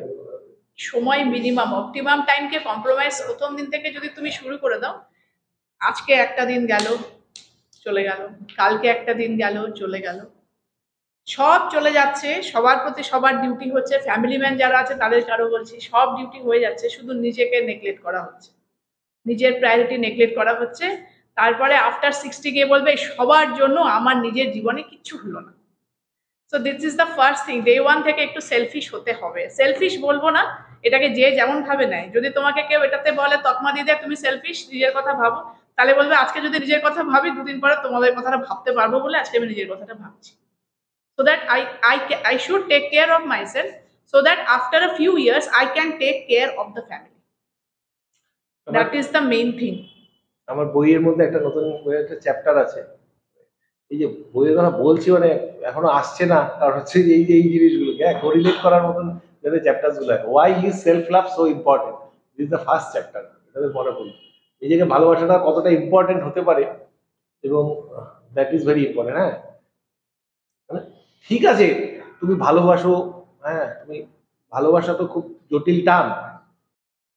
সময় মিনিমাম, অপটিমাম টাইমকে কম্প্রোমাইজ প্রথম দিন থেকে যদি তুমি শুরু করে দাও, আজকে একটা দিন গেল, চলে গেল, কালকে একটা দিন গেল, চলে গেল, সব চলে যাচ্ছে। সবার প্রতি সবার ডিউটি হচ্ছে, ফ্যামিলি ম্যান যারা আছে তাদের কারো বলছি, সব ডিউটি হয়ে যাচ্ছে, শুধু নিজেকে নেগলেক্ট করা হচ্ছে, নিজের প্রায়োরিটি নেগলেক্ট করা হচ্ছে। তারপরে আফটার 60 গিয়ে বলবে সবার জন্য আমার নিজের জীবনে কিচ্ছু হলো না। So this is the first thing, day one থেকে একটু সেলফিশ হতে হবে। সেলফিশ বলবো না, এটাকে যে যেমন ভাবে নেয়। যদি তোমাকে কেউ এটাতে বলে তকমা দিয়ে দেয় তুমি সেলফিশ, নিজের কথা ভাবো, তাহলে বলবে আজকে যদি নিজের কথা ভাবি, দুদিন পরে তোমাদের কথাটা ভাবতে পারবো বলে আজকে আমি নিজের কথাটা ভাবছি। So that I should take care of myself, so that after a few years I can take care of the family. That is the main thing. আমার বইয়ের মধ্যে একটা নতুন বইয়ের একটা চ্যাপ্টার আছে, এই যে বইয়ের কথা বলছি মানে এখনো আসছে না, কারণ হচ্ছে যে এই জিনিসগুলোকে কোরিলেট করার মতন যাদের চ্যাপ্টার্স গুলো আছে। Why is self love so important, this is the first chapter. এটাদের মনে করি নিজেকে ভালোবাসাটা কতটা ইম্পর্টেন্ট হতে পারে, এবং দ্যাট ইজ ভেরি ইম্পর্টেন্ট। হ্যাঁ, মানে ঠিক আছে তুমি ভালোবাসো, হ্যাঁ তুমি ভালোবাসা তো খুব জটিল টার্ম,